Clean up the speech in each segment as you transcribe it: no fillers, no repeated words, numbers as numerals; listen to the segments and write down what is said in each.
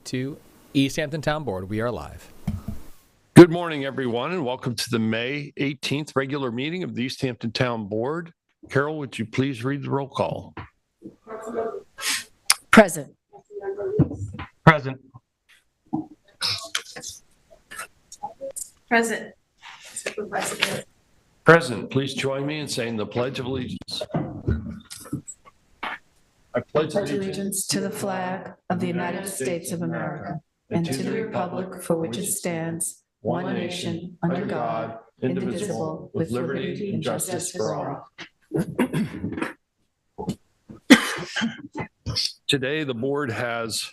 to East Hampton Town Board. We are live. Good morning, everyone, and welcome to the May 18th regular meeting of the East Hampton Town Board. Carol, would you please read the roll call? Present. Present. Present. Present. Please join me in saying the Pledge of Allegiance. I pledge allegiance to the flag of the United States of America and to the republic for which it stands, one nation, under God, indivisible, with liberty and justice for all. Today, the board has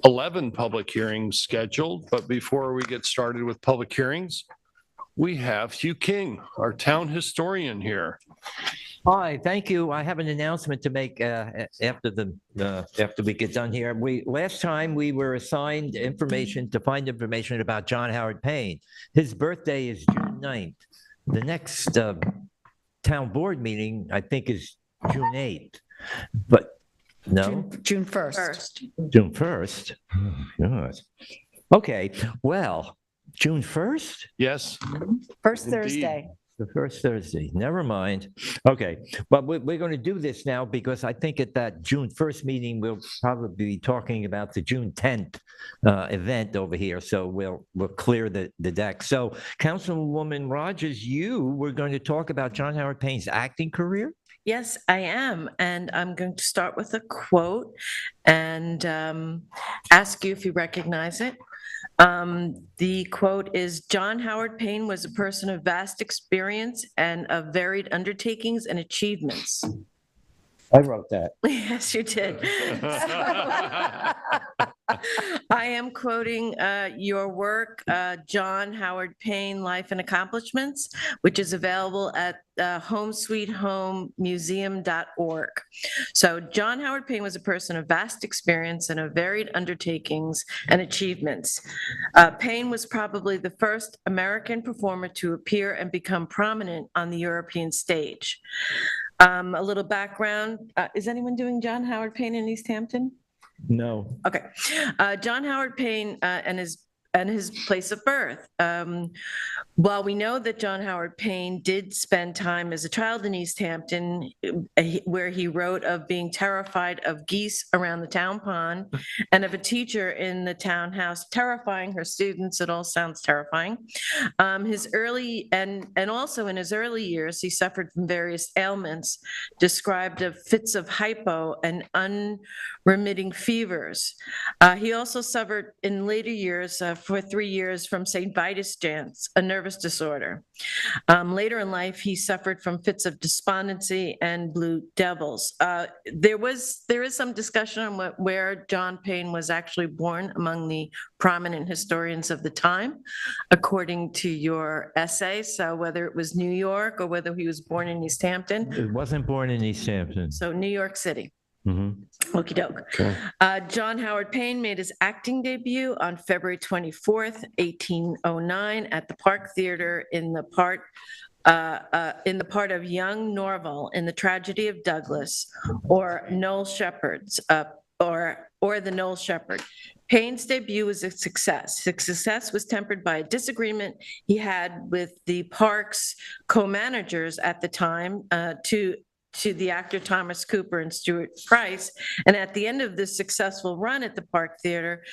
11 public hearings scheduled, but before we get started with public hearings, we have Hugh King, our town historian, here. Hi, thank you. I have an announcement to make after we get done here. Last time we were assigned information to find information about John Howard Payne. His birthday is June 9th. The next town board meeting, I think, is June 8th. But no? June 1st. June 1st? Oh, God. Okay, well, June 1st? Yes. First Indeed. Thursday. The first Thursday, never mind. Okay, but we're going to do this now because I think at that June 1st meeting, we'll probably be talking about the June 10th event over here. So we'll clear the deck. So Councilwoman Rogers, you were going to talk about John Howard Payne's acting career? Yes, I am. And I'm going to start with a quote and ask you if you recognize it. The quote is, "John Howard Payne was a person of vast experience and of varied undertakings and achievements." I wrote that. Yes, you did. I am quoting your work, John Howard Payne, Life and Accomplishments, which is available at homesweethomemuseum.org. So John Howard Payne was a person of vast experience and of varied undertakings and achievements. Payne was probably the first American performer to appear and become prominent on the European stage. A little background. Is anyone doing John Howard Payne in East Hampton? No. Okay. John Howard Payne and his place of birth. While we know that John Howard Payne did spend time as a child in East Hampton, where he wrote of being terrified of geese around the town pond and of a teacher in the townhouse terrifying her students. It all sounds terrifying. His early and also in his early years, he suffered from various ailments described of fits of hypo and unremitting fevers. He also suffered in later years for 3 years from St. Vitus Dance, a nervous disorder. Later in life, he suffered from fits of despondency and blue devils. There is some discussion on where John Payne was actually born among the prominent historians of the time, according to your essay. So whether it was New York or whether he was born in East Hampton. It wasn't born in East Hampton. So New York City. Mm-hmm. Okie doke. Okay. John Howard Payne made his acting debut on February 24th, 1809 at the Park Theater in the part of young Norval in the Tragedy of Douglas, or Noel Shepherd's, or the Noel Shepherd. Payne's debut was a success. His success was tempered by a disagreement he had with the park's co-managers at the time, to the actor Thomas Cooper and Stuart Price. And at the end of this successful run at the Park Theater,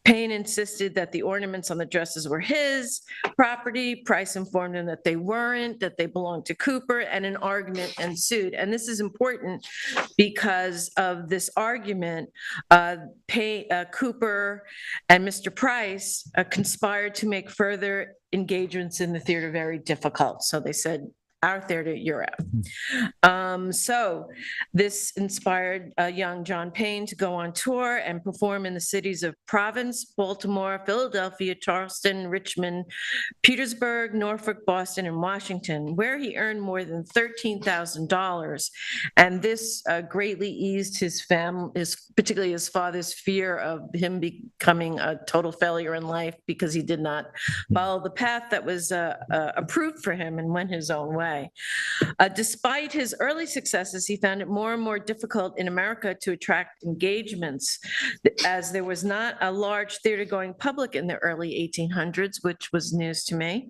Payne insisted that the ornaments on the dresses were his property. Price informed him that they weren't, that they belonged to Cooper, and an argument ensued. And this is important because of this argument. Cooper and Mr. Price conspired to make further engagements in the theater very difficult. So they said, our theater, you're out. So this inspired young John Payne to go on tour and perform in the cities of Providence, Baltimore, Philadelphia, Charleston, Richmond, Petersburg, Norfolk, Boston, and Washington, where he earned more than $13,000. And this greatly eased his particularly his father's fear of him becoming a total failure in life because he did not follow the path that was approved for him and went his own way. way. Despite his early successes, he found it more and more difficult in America to attract engagements, as there was not a large theater-going public in the early 1800s, which was news to me.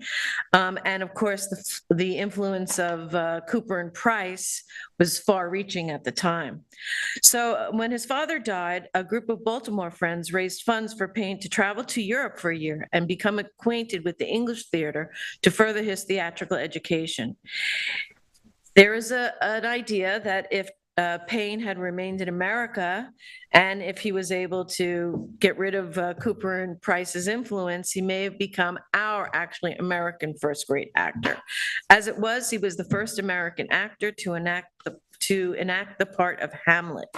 And of course, the influence of Cooper and Price was far-reaching at the time. So when his father died, a group of Baltimore friends raised funds for Payne to travel to Europe for a year and become acquainted with the English theater to further his theatrical education. There is an idea that if Payne had remained in America, and if he was able to get rid of Cooper and Price's influence, he may have become our actually American first-rate actor. As it was, he was the first American actor to enact the part of Hamlet.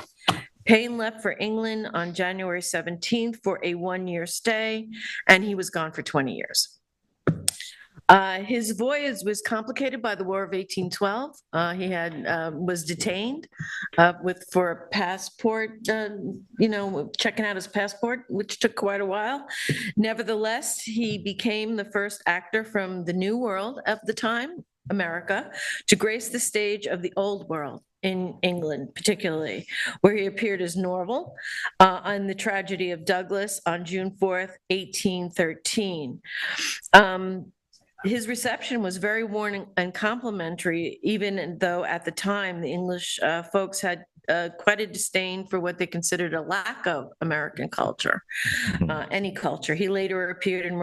Payne left for England on January 17th for a one-year stay, and he was gone for 20 years. His voyage was complicated by the War of 1812. He was detained for a passport, checking out his passport, which took quite a while. Nevertheless, he became the first actor from the New World of the time, America, to grace the stage of the Old World in England, particularly, where he appeared as Norval on The Tragedy of Douglas on June 4th, 1813. His reception was very warm and complimentary, even though at the time the English folks had quite a disdain for what they considered a lack of American culture, any culture. He later appeared in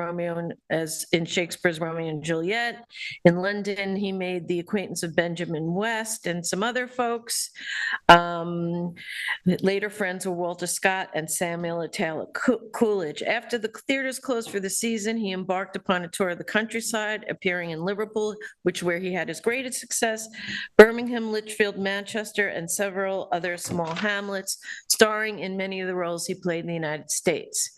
in Shakespeare's Romeo and Juliet. In London, he made the acquaintance of Benjamin West and some other folks. Later friends were Walter Scott and Samuel Taylor Coolidge. After the theaters closed for the season, he embarked upon a tour of the countryside, appearing in Liverpool, where he had his greatest success, Birmingham, Lichfield, Manchester, and several other small hamlets, starring in many of the roles he played in the United States.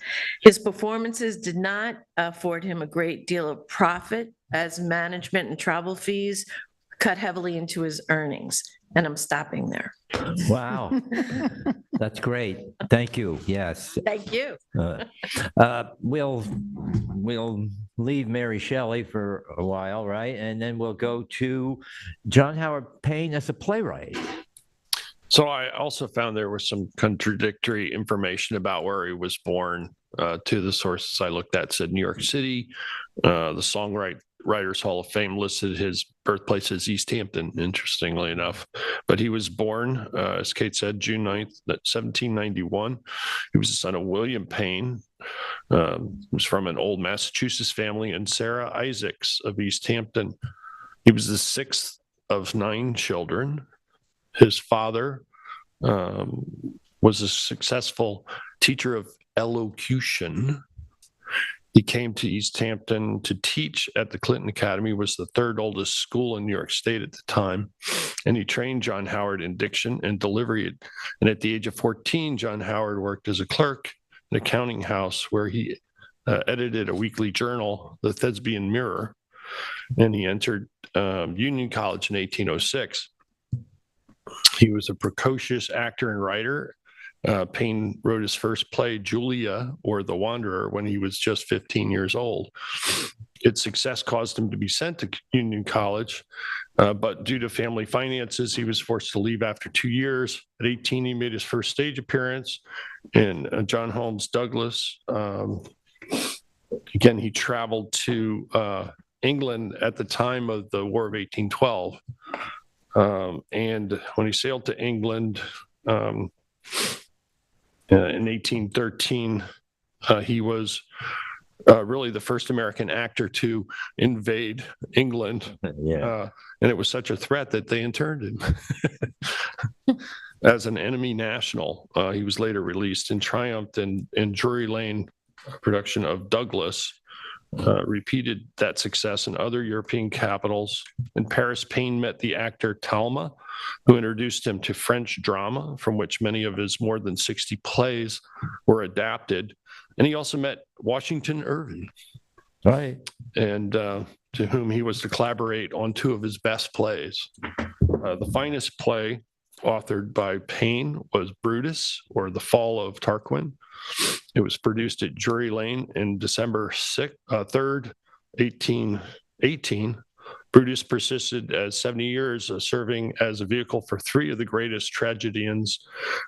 His performances did not afford him a great deal of profit, as management and travel fees cut heavily into his earnings. And I'm stopping there. Wow. That's great. Thank you. Yes. Thank you. We'll leave Mary Shelley for a while, right? And then we'll go to John Howard Payne as a playwright. So I also found there was some contradictory information about where he was born. To the sources I looked at said New York City. The Songwriters Hall of Fame listed his birthplace as East Hampton, interestingly enough. But he was born, as Kate said, June 9th, 1791. He was the son of William Payne. He was from an old Massachusetts family, and Sarah Isaacs of East Hampton. He was the sixth of 9 children. His father was a successful teacher of elocution. He came to East Hampton to teach at the Clinton Academy, was the third oldest school in New York State at the time. And he trained John Howard in diction and delivery. And at the age of 14, John Howard worked as a clerk in a counting house where he edited a weekly journal, the Thespian Mirror. And he entered Union College in 1806. He was a precocious actor and writer. Payne wrote his first play, Julia, or The Wanderer, when he was just 15 years old. Its success caused him to be sent to Union College, but due to family finances, he was forced to leave after 2 years. At 18, he made his first stage appearance in John Holmes' Douglas. Again, he traveled to England at the time of the War of 1812. And when he sailed to England in 1813, he was really the first American actor to invade England. Yeah. And it was such a threat that they interned him as an enemy national. He was later released and triumphed in Drury Lane production of Douglas. Repeated that success in other European capitals. In Paris, Payne met the actor Talma, who introduced him to French drama, from which many of his more than 60 plays were adapted. And he also met Washington Irving, Right. and to whom he was to collaborate on 2 of his best plays. The finest play authored by Payne was Brutus, or The Fall of Tarquin. It was produced at Drury Lane in December 3rd, 1818, Brutus persisted as 70 years, serving as a vehicle for three of the greatest tragedians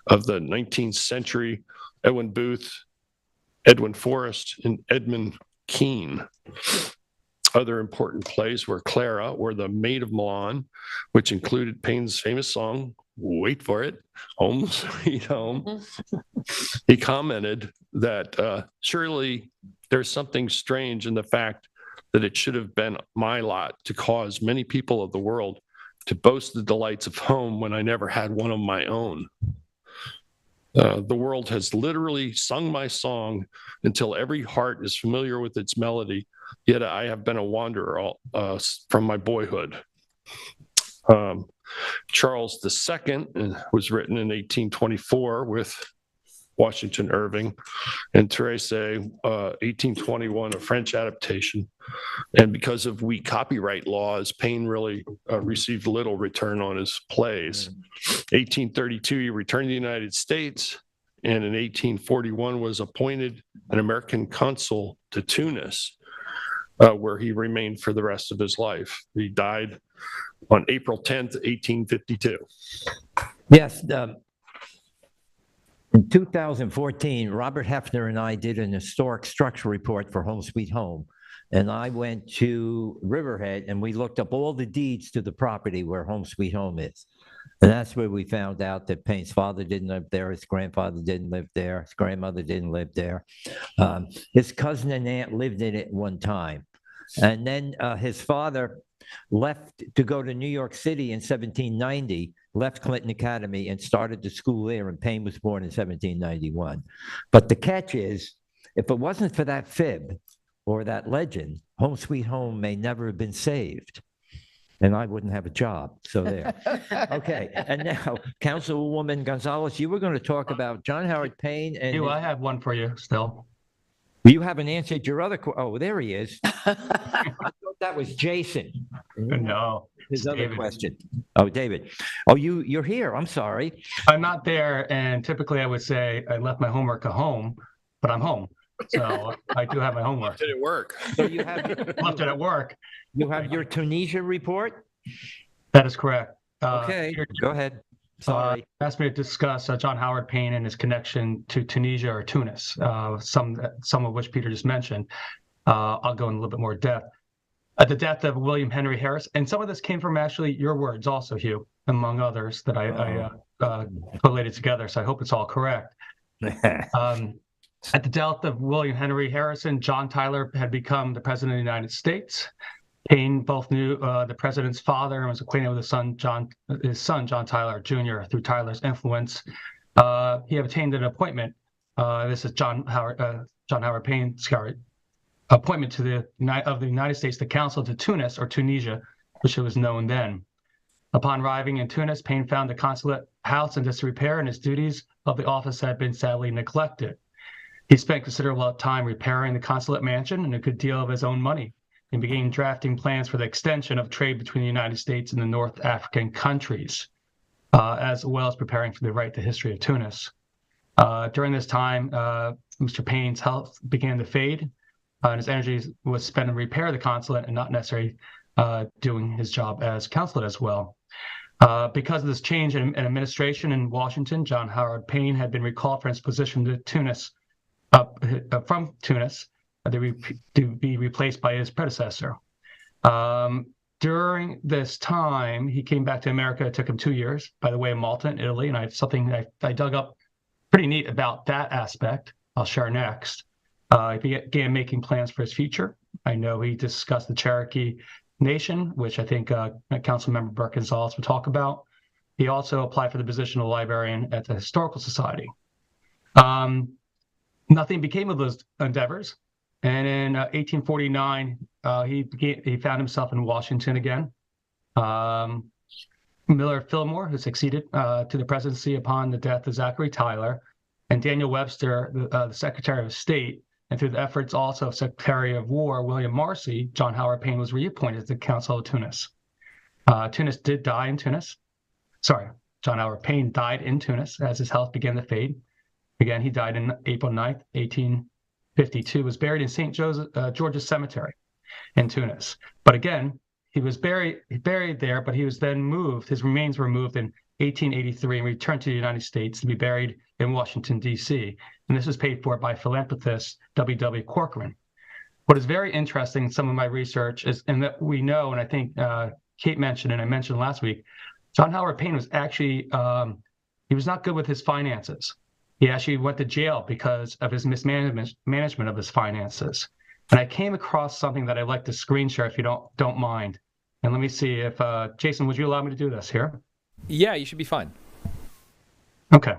of the 19th century, Edwin Booth, Edwin Forrest, and Edmund Kean. Other important plays were Clara, or The Maid of Milan, which included Paine's famous song, wait for it, Home Sweet Home. He commented that surely there's something strange in the fact that it should have been my lot to cause many people of the world to boast the delights of home when I never had one of my own. The world has literally sung my song until every heart is familiar with its melody, yet I have been a wanderer from my boyhood. Charles II was written in 1824 with Washington Irving, and Therese, 1821, a French adaptation. And because of weak copyright laws, Paine really received little return on his plays. 1832, he returned to the United States, and in 1841 was appointed an American consul to Tunis, where he remained for the rest of his life. He died on April 10th, 1852. Yes. In 2014, Robert Hefner and I did an historic structure report for Home Sweet Home. And I went to Riverhead and we looked up all the deeds to the property where Home Sweet Home is. And that's where we found out that Paine's father didn't live there, his grandfather didn't live there, his grandmother didn't live there. His cousin and aunt lived in it one time. And then his father left to go to New York City in 1790, left Clinton Academy and started the school there, and Paine was born in 1791. But the catch is, if it wasn't for that fib or that legend, Home Sweet Home may never have been saved, and I wouldn't have a job. So there. Okay, and now, Councilwoman Gonzalez, you were going to talk about John Howard Payne and I have one for you still. you haven't answered your other oh, there he is. I thought that was Jason. No, His it's other David. question. Oh, David. Oh, you're here. I'm sorry. I'm not there, and typically I would say I left my homework at home, but I'm home. So I do have my homework. Did it work? So you have Left it at work. you have your Tunisia report? That is correct. Okay, Peter, go ahead. Sorry. asked me to discuss John Howard Payne and his connection to Tunisia or Tunis, some of which Peter just mentioned. I'll go in a little bit more depth. At the death of William Henry Harris, and some of this came from actually your words also, Hugh, among others that I collated together, so I hope it's all correct. At the death of William Henry Harrison, John Tyler had become the president of the United States. Payne both knew the president's father and was acquainted with his son, John Tyler Jr. Through Tyler's influence, he obtained an appointment. This is John Howard Payne's appointment to the United States, the Council to Tunis or Tunisia, which it was known then. Upon arriving in Tunis, Payne found the consulate house in disrepair, and his duties of the office had been sadly neglected. He spent considerable time repairing the consulate mansion and a good deal of his own money, and began drafting plans for the extension of trade between the United States and the North African countries, as well as preparing for the right to history of Tunis. During this time, Mr. Payne's health began to fade, and his energy was spent to repair the consulate and not necessarily doing his job as consulate as well. Because of this change in administration in Washington, John Howard Payne had been recalled from his position to Tunis, from Tunis, to be replaced by his predecessor. During this time, he came back to America. It took him 2 years by the way of Malta in Italy, and I have something I dug up pretty neat about that aspect I'll share next. He began making plans for his future. I know he discussed the Cherokee Nation, which I think Councilmember Burke Gonzalez will talk about. He also applied for the position of librarian at the Historical Society. Nothing became of those endeavors. And in 1849, he found himself in Washington again. Miller Fillmore, who succeeded to the presidency upon the death of Zachary Tyler, and Daniel Webster, the Secretary of State, and through the efforts also of Secretary of War William Marcy, John Howard Payne was reappointed to the Council of Tunis. Tunis did die in Tunis. Sorry, John Howard Payne died in Tunis as his health began to fade. Again, he died on April 9th, 1852, was buried in St. George's Cemetery in Tunis. But again, he was buried there, but he was then moved. His remains were moved in 1883 and returned to the United States to be buried in Washington, D.C. And this was paid for by philanthropist W.W. Corcoran. What is very interesting in some of my research is, and that we know, and I think Kate mentioned, and I mentioned last week, John Howard Payne was actually, he was not good with his finances. He actually went to jail because of his management of his finances. And I came across something that I'd like to screen share if you don't mind. And let me see if, Jason, would you allow me to do this here? Yeah, you should be fine. Okay.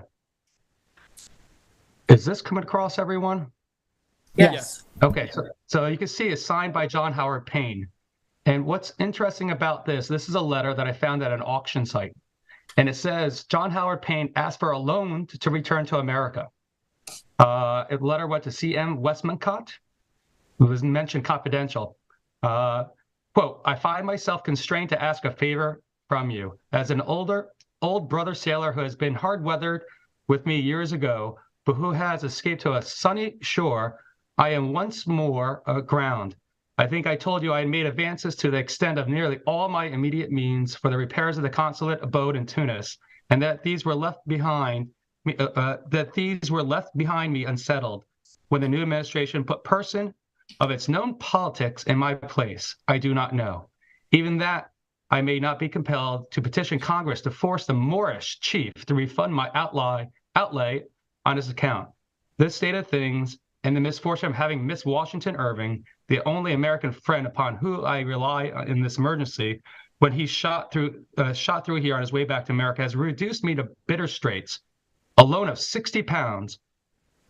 Is this coming across, everyone? Yes. Okay, so you can see it's signed by John Howard Payne. And what's interesting about this is a letter that I found at an auction site. And it says, John Howard Payne asked for a loan to return to America. The letter went to C.M. Westmacott. It was mentioned confidential. Quote, I find myself constrained to ask a favor from you. As an old brother sailor who has been hard-weathered with me years ago, but who has escaped to a sunny shore, I am once more aground. I think I told you I had made advances to the extent of nearly all my immediate means for the repairs of the consulate abode in Tunis, and that these were left behind me, unsettled when the new administration put person of its known politics in my place. I do not know. Even that I may not be compelled to petition Congress to force the Moorish chief to refund my outlay on his account. This state of things and the misfortune of having Miss Washington Irving, the only American friend upon who I rely in this emergency, when he shot through here on his way back to America, has reduced me to bitter straits. A loan of £60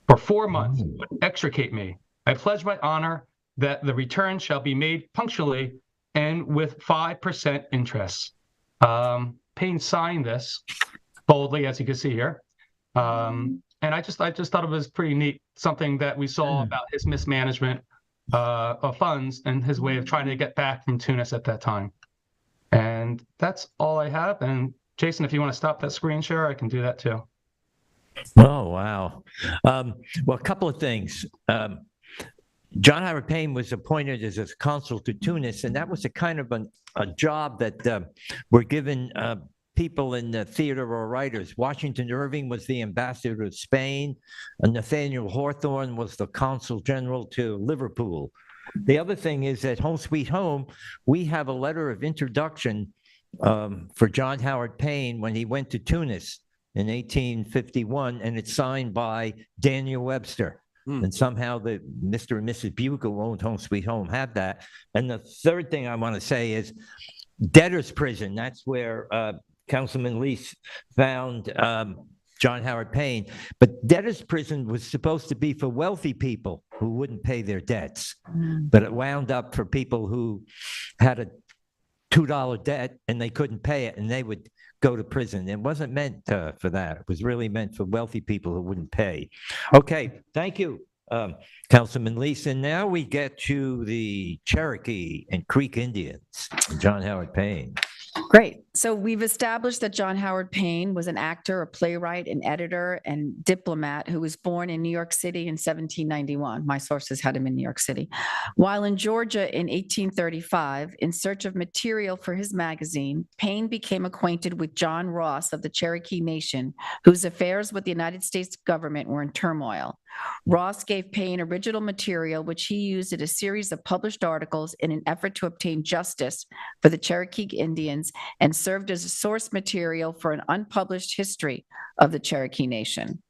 for 4 months would extricate me. I pledge my honor that the return shall be made punctually and with 5% interest. Payne signed this boldly, as you can see here. And I just thought it was pretty neat, something that we saw about his mismanagement of funds and his way of trying to get back from Tunis at that time. And that's all I have. And Jason, if you want to stop that screen share, I can do that too. Oh, wow. Well, a couple of things. John Howard Payne was appointed as a consul to Tunis, and that was a kind of a job that were given people in the theater or writers. Washington Irving was the ambassador to Spain, and Nathaniel Hawthorne was the consul general to Liverpool. The other thing is at Home Sweet Home, we have a letter of introduction for John Howard Payne when he went to Tunis in 1851, and it's signed by Daniel Webster. And somehow the Mr. and Mrs. Bugle who owned Home Sweet Home had that. And the third thing I want to say is debtor's prison. That's where Councilman Lease found John Howard Payne. But debtor's prison was supposed to be for wealthy people who wouldn't pay their debts. But it wound up for people who had a $2 debt and they couldn't pay it, and they would go to prison. It wasn't meant for that. It was really meant for wealthy people who wouldn't pay. Okay, thank you, Councilman Lease. And now we get to the Cherokee and Creek Indians, John Howard Payne. Great. So we've established that John Howard Payne was an actor, a playwright, an editor, and diplomat who was born in New York City in 1791. My sources had him in New York City. While in Georgia in 1835, in search of material for his magazine, Payne became acquainted with John Ross of the Cherokee Nation, whose affairs with the United States government were in turmoil. Ross gave Payne original material, which he used in a series of published articles in an effort to obtain justice for the Cherokee Indians, and served as a source material for an unpublished history of the Cherokee Nation.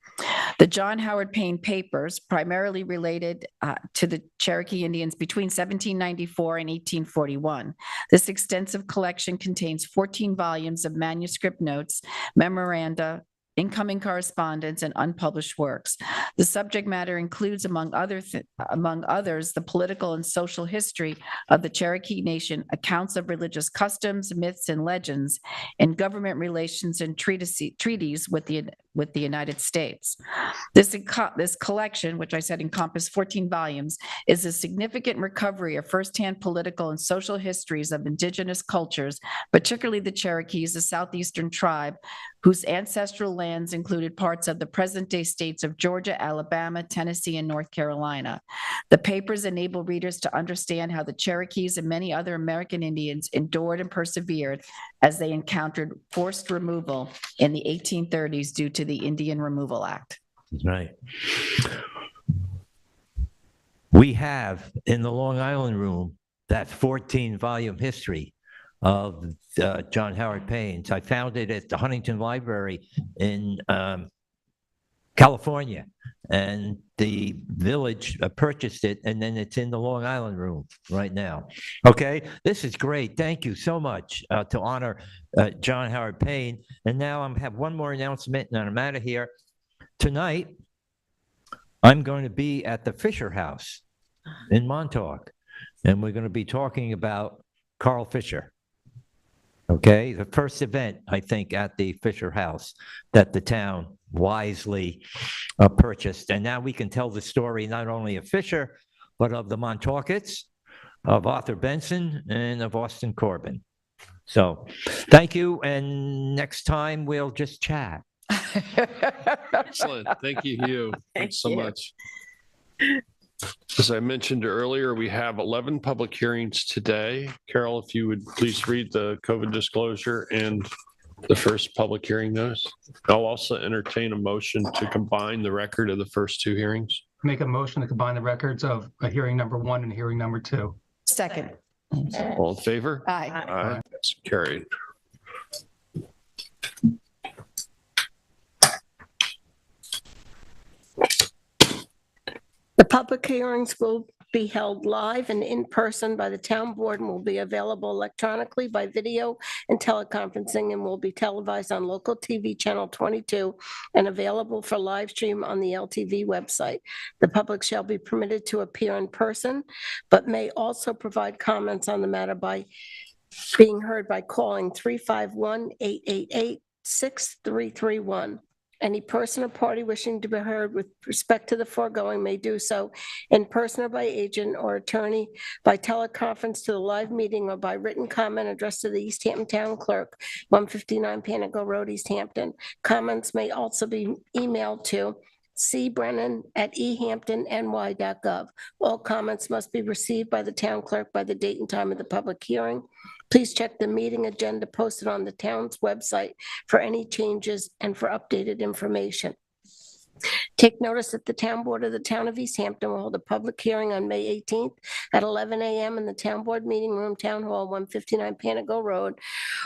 The John Howard Payne papers primarily related to the Cherokee Indians between 1794 and 1841. This extensive collection contains 14 volumes of manuscript notes, memoranda, incoming correspondence, and unpublished works. The subject matter includes, among others, the political and social history of the Cherokee Nation, accounts of religious customs, myths, and legends, and government relations and treaties with the United States. This collection, which I said encompassed 14 volumes, is a significant recovery of firsthand political and social histories of indigenous cultures, particularly the Cherokees, a southeastern tribe whose ancestral lands included parts of the present-day states of Georgia, Alabama, Tennessee, and North Carolina. The papers enable readers to understand how the Cherokees and many other American Indians endured and persevered as they encountered forced removal in the 1830s due to the Indian Removal Act. Right. We have in the Long Island room that 14-volume history of John Howard Payne's. I found it at the Huntington Library in California, and the village purchased it, and then it's in the Long Island room right now. Okay, this is great. Thank you so much to honor John Howard Payne. And now I have one more announcement, and I'm out of here. Tonight, I'm going to be at the Fisher House in Montauk, and we're going to be talking about Carl Fisher. Okay, the first event, I think, at the Fisher House that the town wisely purchased. And now we can tell the story not only of Fisher, but of the Montaukets, of Arthur Benson, and of Austin Corbin. So thank you, and next time we'll just chat. Excellent. Thank you, Hugh. Thanks so much. As I mentioned earlier, we have 11 public hearings today. Carol, if you would please read the COVID disclosure and the first public hearing notice. I'll also entertain a motion to combine the record of the first two hearings. Make a motion to combine the records of hearing number 1 and hearing number 2. Second. All in favor? Aye. Aye. That's carried. The public hearings will be held live and in person by the town board and will be available electronically by video and teleconferencing and will be televised on local TV channel 22 and available for live stream on the LTV website. The public shall be permitted to appear in person, but may also provide comments on the matter by being heard by calling 351-888-6331. Any person or party wishing to be heard with respect to the foregoing may do so in person or by agent or attorney, by teleconference to the live meeting, or by written comment addressed to the East Hampton Town Clerk, 159 Panago Road, East Hampton. Comments may also be emailed to cbrennan@ehamptonny.gov. All comments must be received by the town clerk by the date and time of the public hearing. Please check the meeting agenda posted on the town's website for any changes and for updated information. Take notice that the town board of the town of East Hampton will hold a public hearing on May 18th at 11 a.m. in the town board meeting room, Town Hall, 159 Panago Road,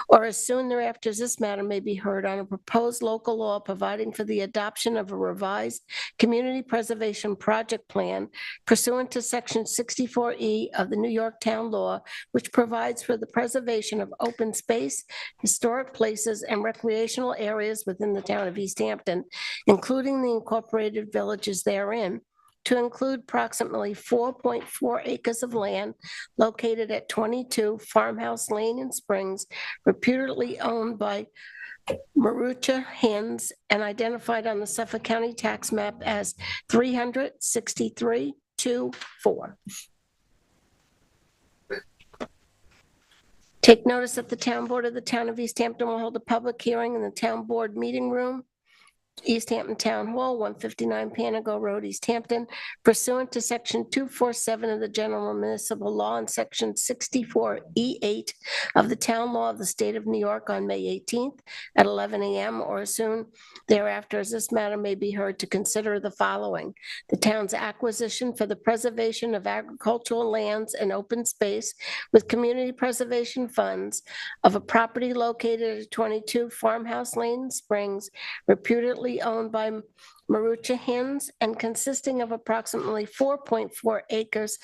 or as soon thereafter as this matter may be heard on a proposed local law providing for the adoption of a revised community preservation project plan pursuant to section 64E of the New York Town Law, which provides for the preservation of open space, historic places, and recreational areas within the town of East Hampton, including the incorporated villages therein, to include approximately 4.4 acres of land located at 22 Farmhouse Lane in Springs, reputedly owned by Marucha Hens and identified on the Suffolk County tax map as 36324. Take notice that the town board of the town of East Hampton will hold a public hearing in the town board meeting room, East Hampton Town Hall, 159 Panago Road, East Hampton, pursuant to section 247 of the general municipal law and section 64E8 of the town law of the state of New York on May 18th at 11 a.m. or as soon thereafter as this matter may be heard, to consider the following: the town's acquisition for the preservation of agricultural lands and open space with community preservation funds of a property located at 22 Farmhouse Lane, Springs, reputedly owned by Marucha Hens and consisting of approximately 4.4 acres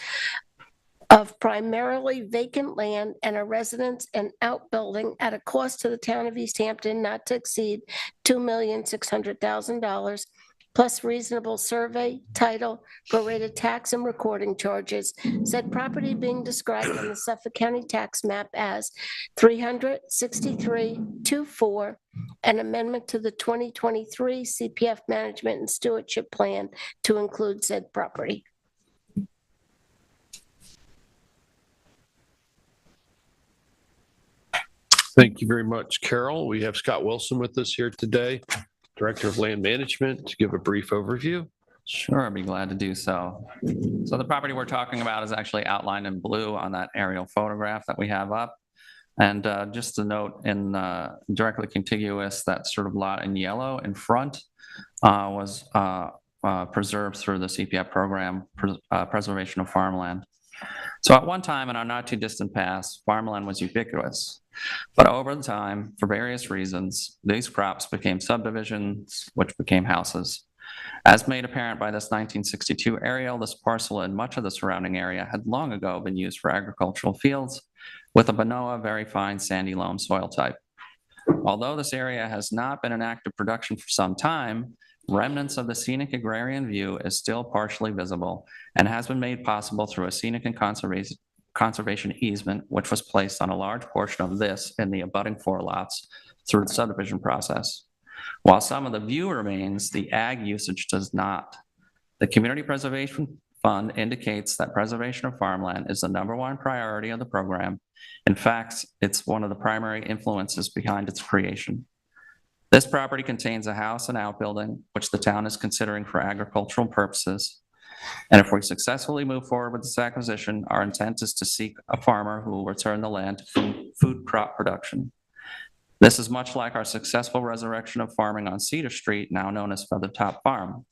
of primarily vacant land and a residence and outbuilding at a cost to the town of East Hampton not to exceed $2,600,000, plus reasonable survey, title, prorated tax and recording charges. Said property being described on the Suffolk County tax map as 36324, an amendment to the 2023 CPF Management and Stewardship Plan to include said property. Thank you very much, Carol. We have Scott Wilson with us here today, Director of Land Management, to give a brief overview. Sure, I'd be glad to do so. So the property we're talking about is actually outlined in blue on that aerial photograph that we have up. And just to note, in directly contiguous, that sort of lot in yellow in front was preserved through the CPF program, Preservation of Farmland. So at one time in our not too distant past, farmland was ubiquitous. But over time, for various reasons, these crops became subdivisions, which became houses. As made apparent by this 1962 aerial, this parcel and much of the surrounding area had long ago been used for agricultural fields with a Banoa very fine sandy loam soil type. Although this area has not been in active production for some time, remnants of the scenic agrarian view is still partially visible and has been made possible through a scenic and conservation easement, which was placed on a large portion of this in the abutting 4 lots through the subdivision process. While some of the view remains, the ag usage does not. The Community Preservation Fund indicates that preservation of farmland is the #1 priority of the program. In fact, it's one of the primary influences behind its creation. This property contains a house and outbuilding, which the town is considering for agricultural purposes. And if we successfully move forward with this acquisition, our intent is to seek a farmer who will return the land to food crop production. This is much like our successful resurrection of farming on Cedar Street, now known as Feathertop Farm.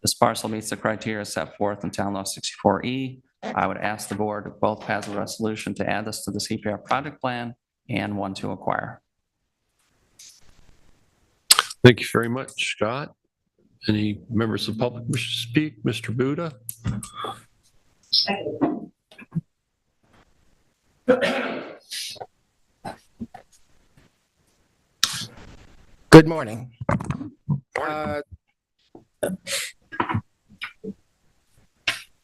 This parcel meets the criteria set forth in Town Law 64E. I would ask the board to both pass a resolution to add this to the CPF project plan and one to acquire. Thank you very much, Scott. Any members of the public wish to speak? Mr. Buda? Good morning.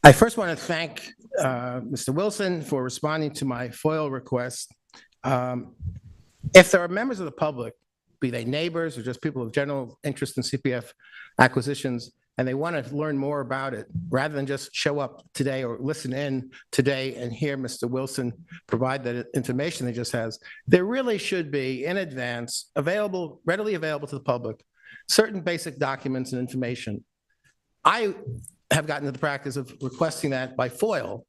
I first want to thank Mr. Wilson for responding to my FOIL request. If there are members of the public, be they neighbors or just people of general interest in CPF acquisitions, and they want to learn more about it, rather than just show up today or listen in today and hear Mr. Wilson provide that information he just has, there really should be in advance available, readily available to the public, certain basic documents and information. I have gotten into the practice of requesting that by FOIL,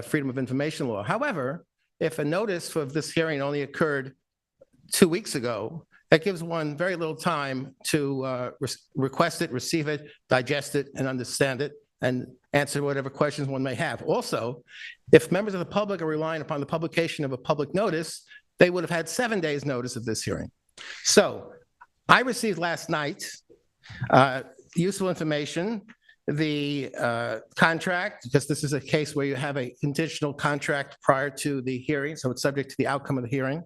Freedom of Information Law. However, if a notice for this hearing only occurred 2 weeks ago, that gives one very little time to request it, receive it, digest it, and understand it, and answer whatever questions one may have. Also, if members of the public are relying upon the publication of a public notice, they would have had 7 days notice of this hearing. So I received last night useful information, the contract, because this is a case where you have a conditional contract prior to the hearing, so it's subject to the outcome of the hearing.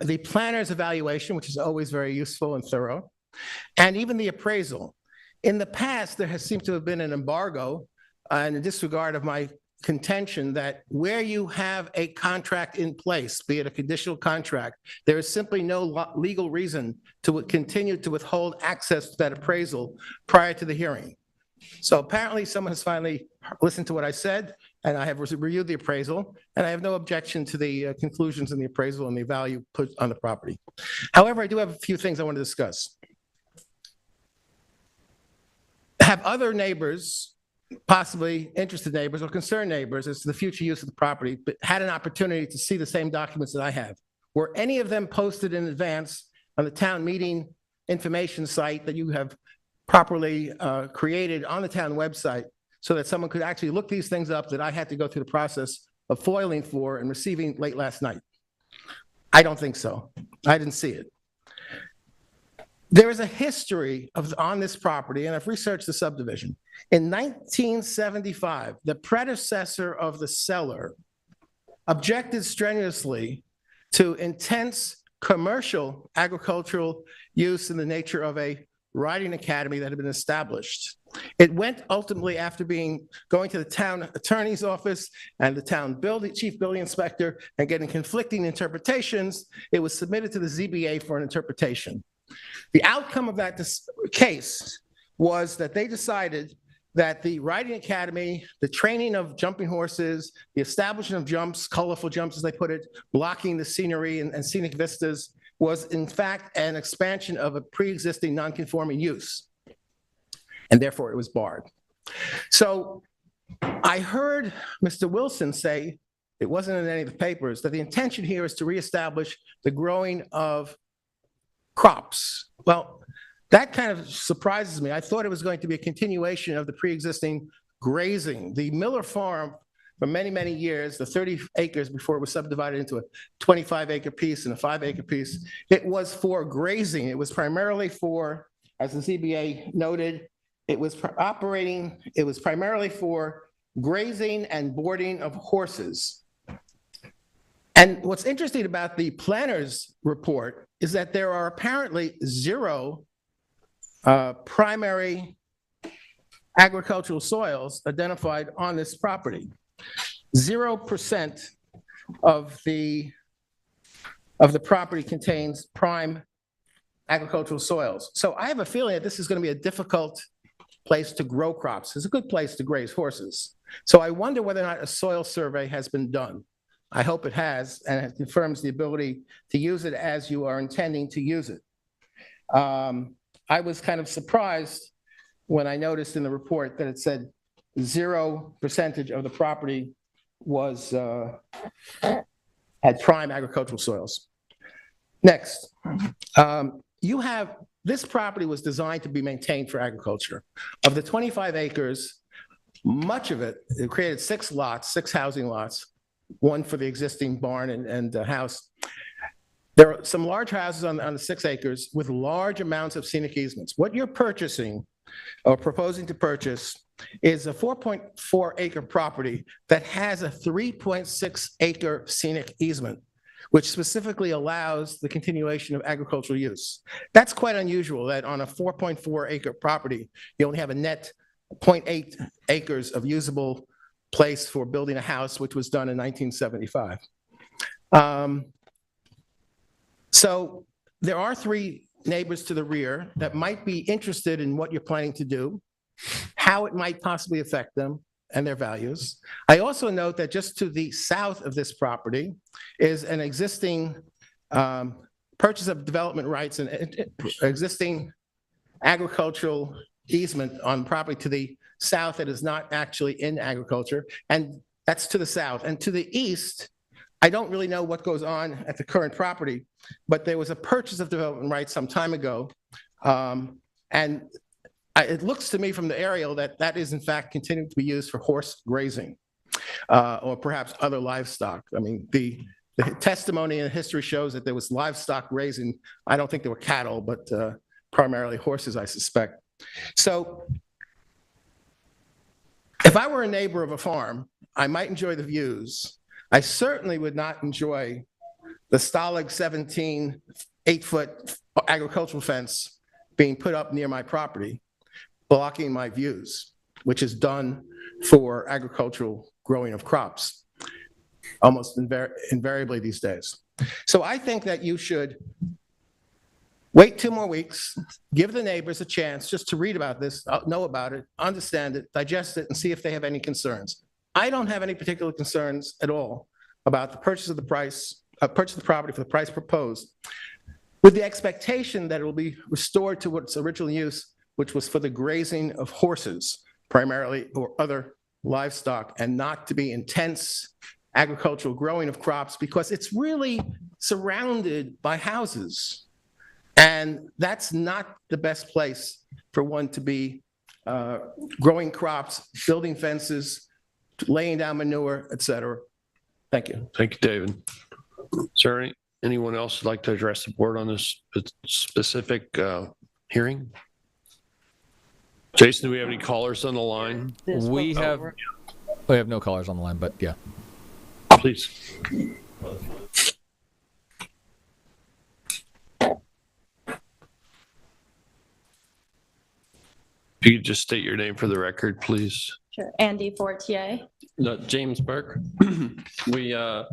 The planner's evaluation, which is always very useful and thorough, and even the appraisal. In the past, there has seemed to have been an embargo in disregard of my contention that where you have a contract in place, be it a conditional contract, there is simply no legal reason to continue to withhold access to that appraisal prior to the hearing. So apparently someone has finally listened to what I said, and I have reviewed the appraisal, and I have no objection to the conclusions in the appraisal and the value put on the property. However, I do have a few things I want to discuss. Have other neighbors, possibly interested neighbors or concerned neighbors as to the future use of the property, but had an opportunity to see the same documents that I have? Were any of them posted in advance on the town meeting information site that you have properly created on the town website, so that someone could actually look these things up that I had to go through the process of foiling for and receiving late last night? I don't think so. I didn't see it. There is a history on this property, and I've researched the subdivision. In 1975, the predecessor of the seller objected strenuously to intense commercial agricultural use in the nature of a riding academy that had been established. It went ultimately, after going to the town attorney's office and the town chief building inspector and getting conflicting interpretations, it was submitted to the ZBA for an interpretation. The outcome of that case was that they decided that the riding academy, the training of jumping horses, the establishment of jumps, colorful jumps as they put it, blocking the scenery and scenic vistas, was in fact an expansion of a pre-existing non-conforming use. And therefore it was barred. So I heard Mr. Wilson say, it wasn't in any of the papers, that the intention here is to reestablish the growing of crops. Well, that kind of surprises me. I thought it was going to be a continuation of the pre-existing grazing. The Miller Farm, for many, many years, the 30 acres before it was subdivided into a 25-acre piece and a 5-acre piece, it was for grazing. It was primarily for, as the ZBA noted, it was primarily for grazing and boarding of horses. And what's interesting about the planner's report is that there are apparently 0 primary agricultural soils identified on this property. 0% of the property contains prime agricultural soils. So I have a feeling that this is going to be a difficult place to grow crops. It's a good place to graze horses. So I wonder whether or not a soil survey has been done. I hope it has, and it confirms the ability to use it as you are intending to use it. I was kind of surprised when I noticed in the report that it said 0% of the property was had prime agricultural soils. Next, this property was designed to be maintained for agriculture. Of the 25 acres, much of it created 6 lots, 6 housing lots, 1 for the existing barn and house. There are some large houses on the 6 acres with large amounts of scenic easements. What you're purchasing or proposing to purchase is a 4.4 acre property that has a 3.6 acre scenic easement, which specifically allows the continuation of agricultural use. That's quite unusual that on a 4.4 acre property, you only have a net 0.8 acres of usable place for building a house, which was done in 1975. So there are 3 neighbors to the rear that might be interested in what you're planning to do, how it might possibly affect them and their values. I also note that just to the south of this property is an existing purchase of development rights and existing agricultural easement on property to the south that is not actually in agriculture, and that's to the south. And to the east, I don't really know what goes on at the current property, but there was a purchase of development rights some time ago, and it looks to me from the aerial that that is in fact continuing to be used for horse grazing or perhaps other livestock. I mean, the testimony and history shows that there was livestock grazing. I don't think there were cattle, but primarily horses, I suspect. So if I were a neighbor of a farm, I might enjoy the views. I certainly would not enjoy the Stalag 17 8-foot agricultural fence being put up near my property, blocking my views, which is done for agricultural growing of crops almost invariably these days. So I think that you should wait 2 more weeks, give the neighbors a chance just to read about this, know about it, understand it, digest it, and see if they have any concerns. I don't have any particular concerns at all about the purchase of the property for the price proposed, with the expectation that it will be restored to its original use, which was for the grazing of horses primarily or other livestock, and not to be intense agricultural growing of crops, because it's really surrounded by houses. And that's not the best place for one to be growing crops, building fences, laying down manure, et cetera. Thank you. Thank you, David. Is there anyone else who'd like to address the board on this specific hearing? Jason, do we have any callers on the line? We have no callers on the line, but yeah. Please. If you could just state your name for the record, please. Sure. Andy Fortier. James Burke. We're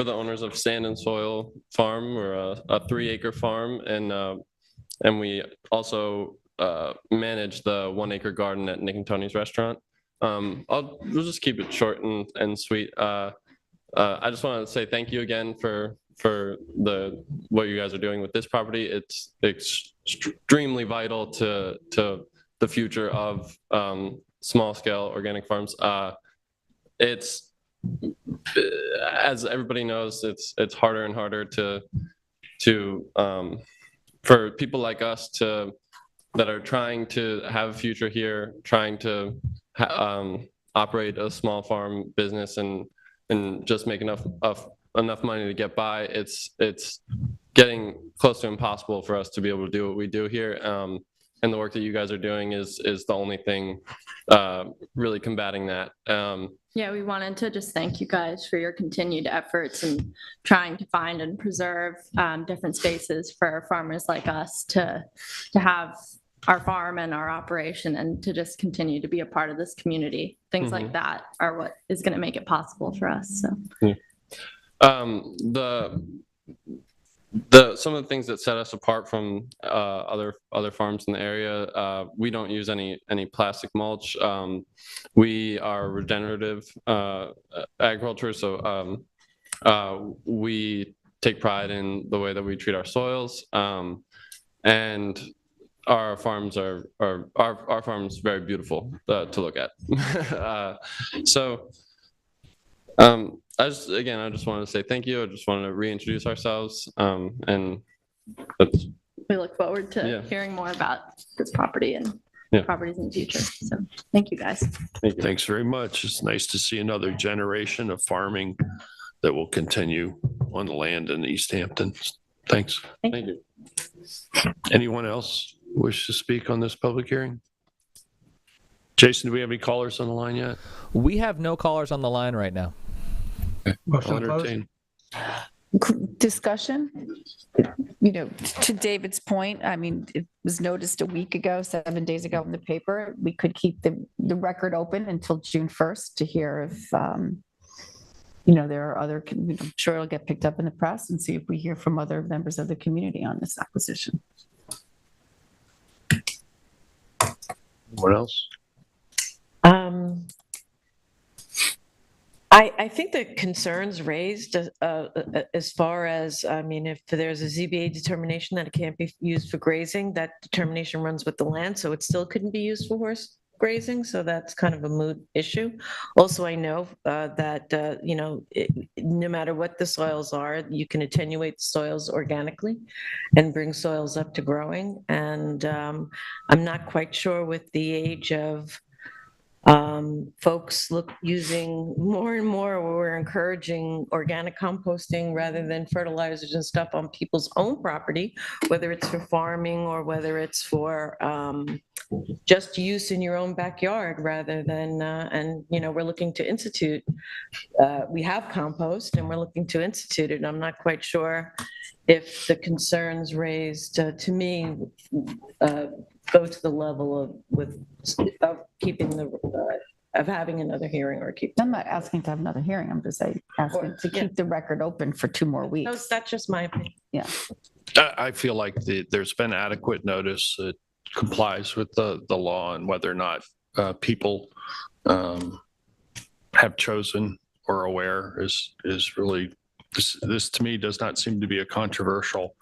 the owners of Sand and Soil Farm. We're a 3-acre farm, and we also manage the 1 acre garden at Nick and Tony's restaurant. We'll just keep it short and sweet. I just want to say thank you again for what you guys are doing with this property. It's extremely vital to the future of small scale organic farms. It's, as everybody knows, it's harder and harder for people like us that are trying to have a future here, trying to operate a small farm business and just make enough money to get by. It's getting close to impossible for us to be able to do what we do here. And the work that you guys are doing is the only thing really combating that. Yeah, we wanted to just thank you guys for your continued efforts in trying to find and preserve different spaces for farmers like us to have our farm and our operation and to just continue to be a part of this community. Things like that are what is going to make it possible for us. So. Some of the things that set us apart from other farms in the area, we don't use any plastic mulch. We are regenerative agriculture, so we take pride in the way that we treat our soils, and our farms our farm's very beautiful to look at. I just wanted to say thank you. I just wanted to reintroduce ourselves, and we look forward to hearing more about this property and properties in the future. So thank you guys. Thanks very much. It's nice to see another generation of farming that will continue on the land in East Hampton. Thanks. Thank you. Anyone else wish to speak on this public hearing? Jason, do we have any callers on the line yet? We have no callers on the line right now. I'll entertain. Discussion, to David's point, I mean, it was noticed a week ago, 7 days ago in the paper. We could keep the record open until June 1st to hear if, there are other, I'm sure it'll get picked up in the press and see if we hear from other members of the community on this acquisition. What else? I think the concerns raised as far as, if there's a ZBA determination that it can't be used for grazing, that determination runs with the land, so it still couldn't be used for horse grazing. So that's kind of a moot issue. Also, I know that, no matter what the soils are, you can attenuate the soils organically and bring soils up to growing. And I'm not quite sure with the age of folks using more and more, we're encouraging organic composting rather than fertilizers and stuff on people's own property, whether it's for farming or whether it's for just use in your own backyard rather than, and we're looking to institute, we have compost and we're looking to institute it. And I'm not quite sure if the concerns raised to me go to the level of keeping of having another hearing or keep. I'm not asking to have another hearing. I'm just asking to keep the record open for 2 more weeks. That's just my opinion. Yeah. I feel like there's been adequate notice that complies with the law, and whether or not people have chosen or aware is really, this to me does not seem to be a controversial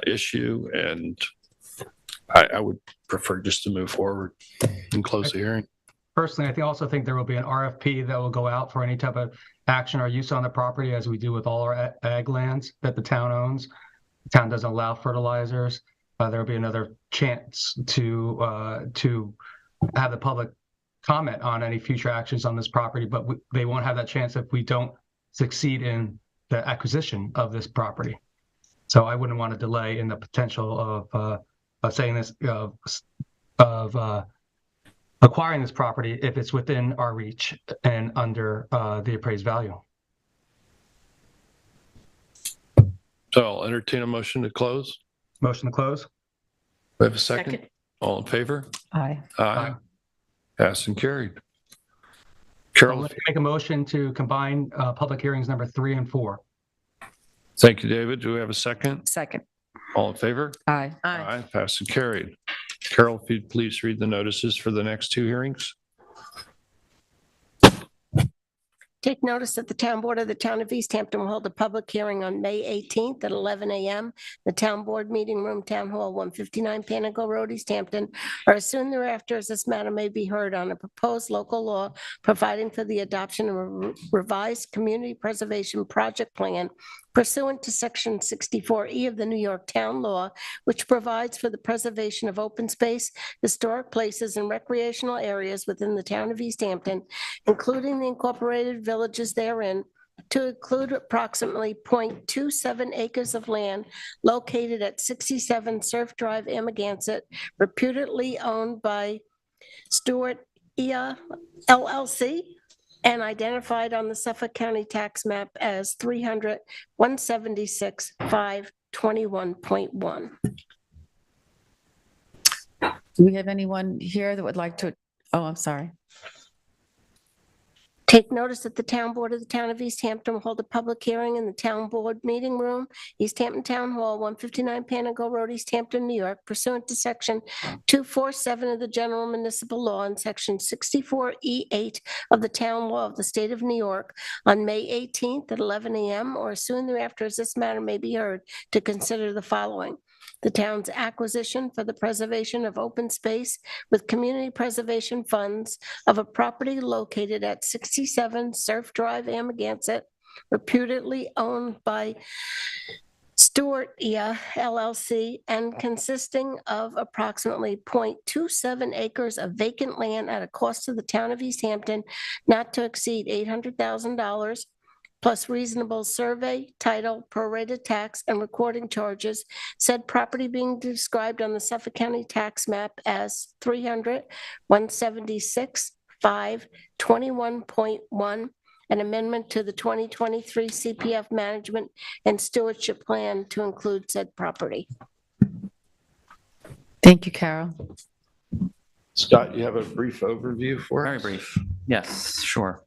issue, and I would prefer just to move forward and close the hearing. Personally, I also think there will be an RFP that will go out for any type of action or use on the property, as we do with all our ag lands that the town owns. The town doesn't allow fertilizers. There will be another chance to have the public comment on any future actions on this property, but they won't have that chance if we don't succeed in the acquisition of this property. So I wouldn't want to delay in the potential of saying this, of acquiring this property if it's within our reach and under the appraised value. So I'll entertain a motion to close. Motion to close. We have a second. All in favor? Aye. Aye. Passed and carried. Carol, Let me make a motion to combine public hearings number 3 and 4. thank you, David. Do we have a second? Second. All in favor? Aye. Aye. Passed and carried. Carol, if you'd please read the notices for the next two hearings. Take notice that the Town Board of the Town of East Hampton will hold a public hearing on May 18th at 11 a.m. The Town Board Meeting Room, Town Hall, 159 Panago Road, East Hampton, or as soon thereafter as this matter may be heard on a proposed local law providing for the adoption of a revised community preservation project plan pursuant to Section 64E of the New York Town Law, which provides for the preservation of open space, historic places, and recreational areas within the Town of East Hampton, including the incorporated villages therein, to include approximately 0.27 acres of land located at 67 Surf Drive, Amagansett, reputedly owned by Stewart Ia LLC, and identified on the Suffolk County tax map as 300-176-521.1. Do we have anyone here that would like to, oh, I'm sorry. Take notice that the Town Board of the Town of East Hampton will hold a public hearing in the Town Board Meeting Room, East Hampton Town Hall, 159 Panago Road, East Hampton, New York, pursuant to Section 247 of the General Municipal Law and Section 64E8 of the Town Law of the State of New York on May 18th at 11 a.m. or soon thereafter as this matter may be heard, to consider the following: the town's acquisition for the preservation of open space with community preservation funds of a property located at 67 Surf Drive, Amagansett, reputedly owned by Stewart Ia LLC and consisting of approximately 0.27 acres of vacant land at a cost to the Town of East Hampton not to exceed $800,000, plus reasonable survey, title, prorated tax, and recording charges, said property being described on the Suffolk County tax map as 300-176-521.1, an amendment to the 2023 CPF Management and Stewardship Plan to include said property. Thank you, Carol. Scott, you have a brief overview for us? Very brief. Yes, sure.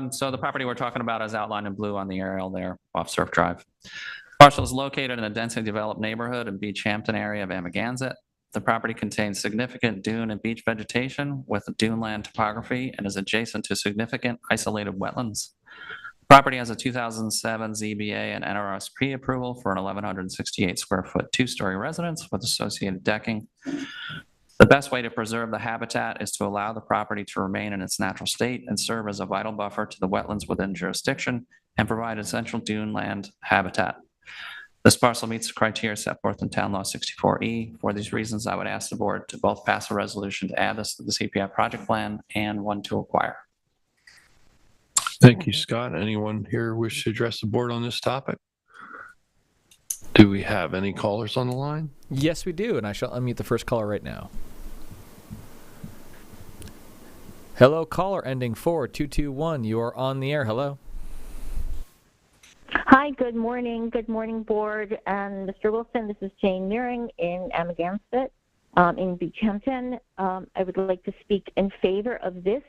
So the property we're talking about is outlined in blue on the aerial there off Surf Drive. Parcel is located in a densely developed neighborhood in Beach Hampton area of Amagansett. The property contains significant dune and beach vegetation with dune land topography and is adjacent to significant isolated wetlands. The property has a 2007 ZBA and NRSP approval for an 1,168 square foot two-story residence with associated decking. The best way to preserve the habitat is to allow the property to remain in its natural state and serve as a vital buffer to the wetlands within jurisdiction and provide essential dune land habitat. This parcel meets the criteria set forth in Town Law 64E. For these reasons, I would ask the board to both pass a resolution to add this to the CPF project plan and one to acquire. Thank you, Scott. Anyone here wish to address the board on this topic? Do we have any callers on the line? Yes, we do, and I shall unmute the first caller right now. Hello, caller ending 4221. You are on the air. Hello. Hi, good morning. Good morning, board. And Mr. Wilson, this is Jane Nearing in Amagansett, in Beach Hampton. I would like to speak in favor of this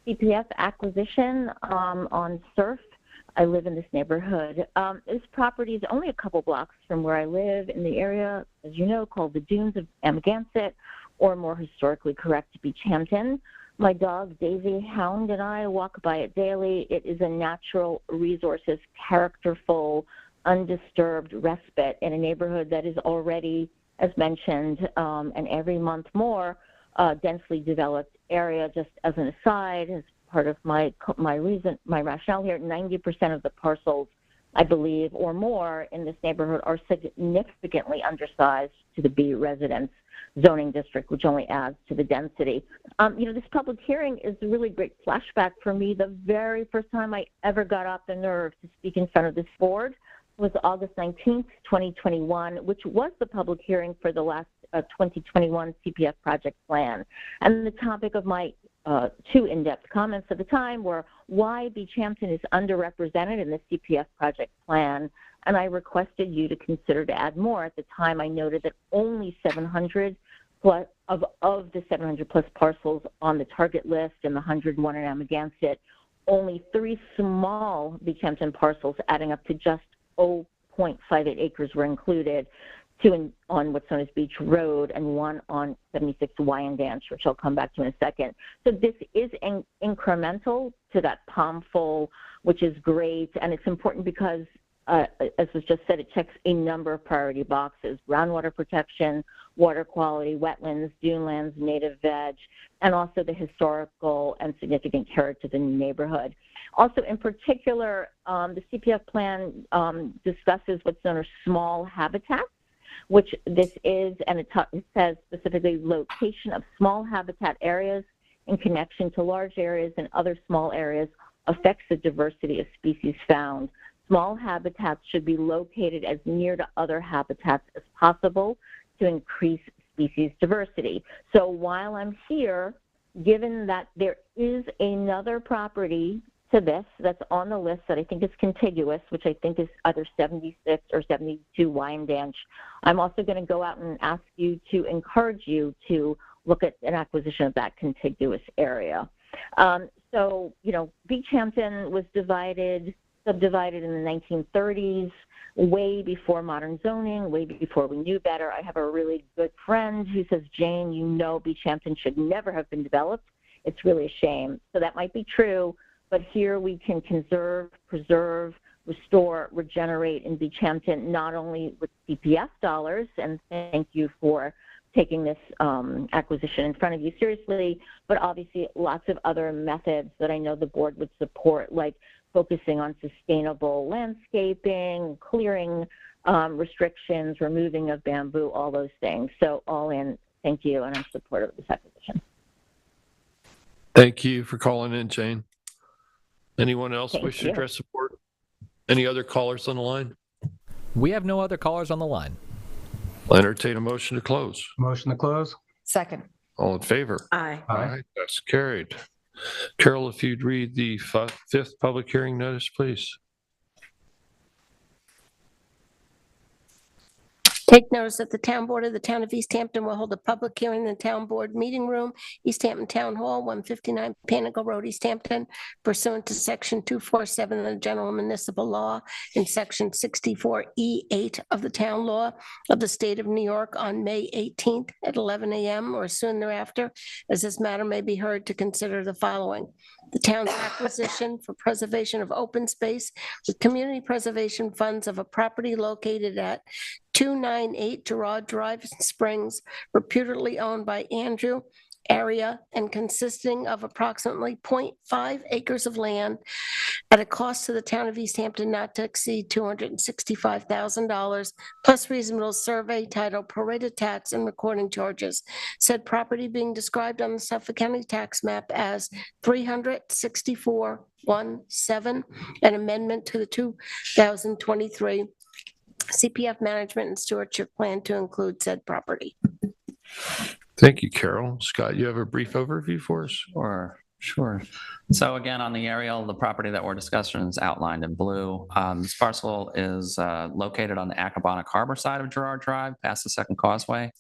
CPF acquisition on Surf. I live in this neighborhood. This property is only a couple blocks from where I live in the area, as you know, called the Dunes of Amagansett, or more historically correct, Beach Hampton. My dog, Daisy Hound, and I walk by it daily. It is a natural resources, characterful, undisturbed respite in a neighborhood that is already, as mentioned, and every month more, densely developed area. Just as an aside, as part of my rationale here, 90% of the parcels, I believe, or more in this neighborhood are significantly undersized to the B residence zoning district, which only adds to the density. This public hearing is a really great flashback for me. The very first time I ever got up the nerve to speak in front of this board was August 19th, 2021, which was the public hearing for the last 2021 CPF project plan. And the topic of my two in-depth comments at the time were why Beach Hampton is underrepresented in the CPF project plan, and I requested you to consider to add more. At the time, I noted that only 700 plus of the 700 plus parcels on the target list and the 101 in Amagansett, only 3 small Beach Hampton parcels adding up to just 0.58 acres were included. two on what's known as Beach Road and one on 76 Wyandanch, which I'll come back to in a second. So this is incremental to that POM-FUL, which is great, and it's important because, as was just said, it checks a number of priority boxes: groundwater protection, water quality, wetlands, dunelands, native veg, and also the historical and significant character of the neighborhood. Also, in particular, the CPF plan discusses what's known as small habitats, which this is, and it says specifically location of small habitat areas in connection to large areas and other small areas affects the diversity of species found. Small habitats should be located as near to other habitats as possible to increase species diversity. So while I'm here, given that there is another property to this that's on the list that I think is contiguous, which I think is either 76 or 72 Wyandanch, I'm also going to go out and ask you to encourage you to look at an acquisition of that contiguous area. So, you know, Beach Hampton was subdivided in the 1930s, way before modern zoning, way before we knew better. I have a really good friend who says, Jane, you know Beach Hampton should never have been developed. It's really a shame. So that might be true, but here we can conserve, preserve, restore, regenerate in Beach Hampton, not only with CPF dollars, and thank you for taking this acquisition in front of you seriously, but obviously lots of other methods that I know the board would support, like focusing on sustainable landscaping, clearing restrictions, removing of bamboo, all those things. So all in, thank you, and I'm supportive of this acquisition. Thank you for calling in, Jane. Anyone else wish to address the board? Any other callers on the line? We have no other callers on the line. I'll entertain a motion to close. Motion to close? Second. All in favor? Aye. All right, that's carried. Carol, if you'd read the fifth public hearing notice, please. Take notice that the town board of the town of East Hampton will hold a public hearing in the town board meeting room, East Hampton Town Hall, 159 Panago Road, East Hampton, pursuant to section 247 of the general municipal law and section 64E8 of the town law of the state of New York on May 18th at 11 a.m. or soon thereafter, as this matter may be heard to consider the following: the town's acquisition for preservation of open space with community preservation funds of a property located at 298 Gerard Drive, Springs, reputedly owned by Andrew Area and consisting of approximately 0.5 acres of land at a cost to the town of East Hampton not to exceed $265,000 plus reasonable survey, title, prorated tax, and recording charges. Said property being described on the Suffolk County tax map as 36417, an amendment to the 2023 CPF management and stewardship plan to include said property. Thank you, Carol. Scott, you have a brief overview for us? Sure. So again, on the aerial, the property that we're discussing is outlined in blue. This parcel is located on the Accabonac Harbor side of Gerard Drive, past the Second Causeway.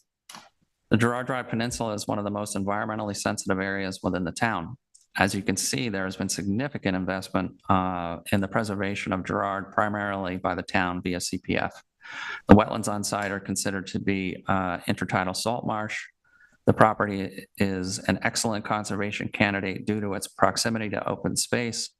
The Gerard Drive Peninsula is one of the most environmentally sensitive areas within the town. As you can see, there has been significant investment in the preservation of Gerard, primarily by the town via CPF. The wetlands on site are considered to be intertidal salt marsh. The property is an excellent conservation candidate due to its proximity to open space,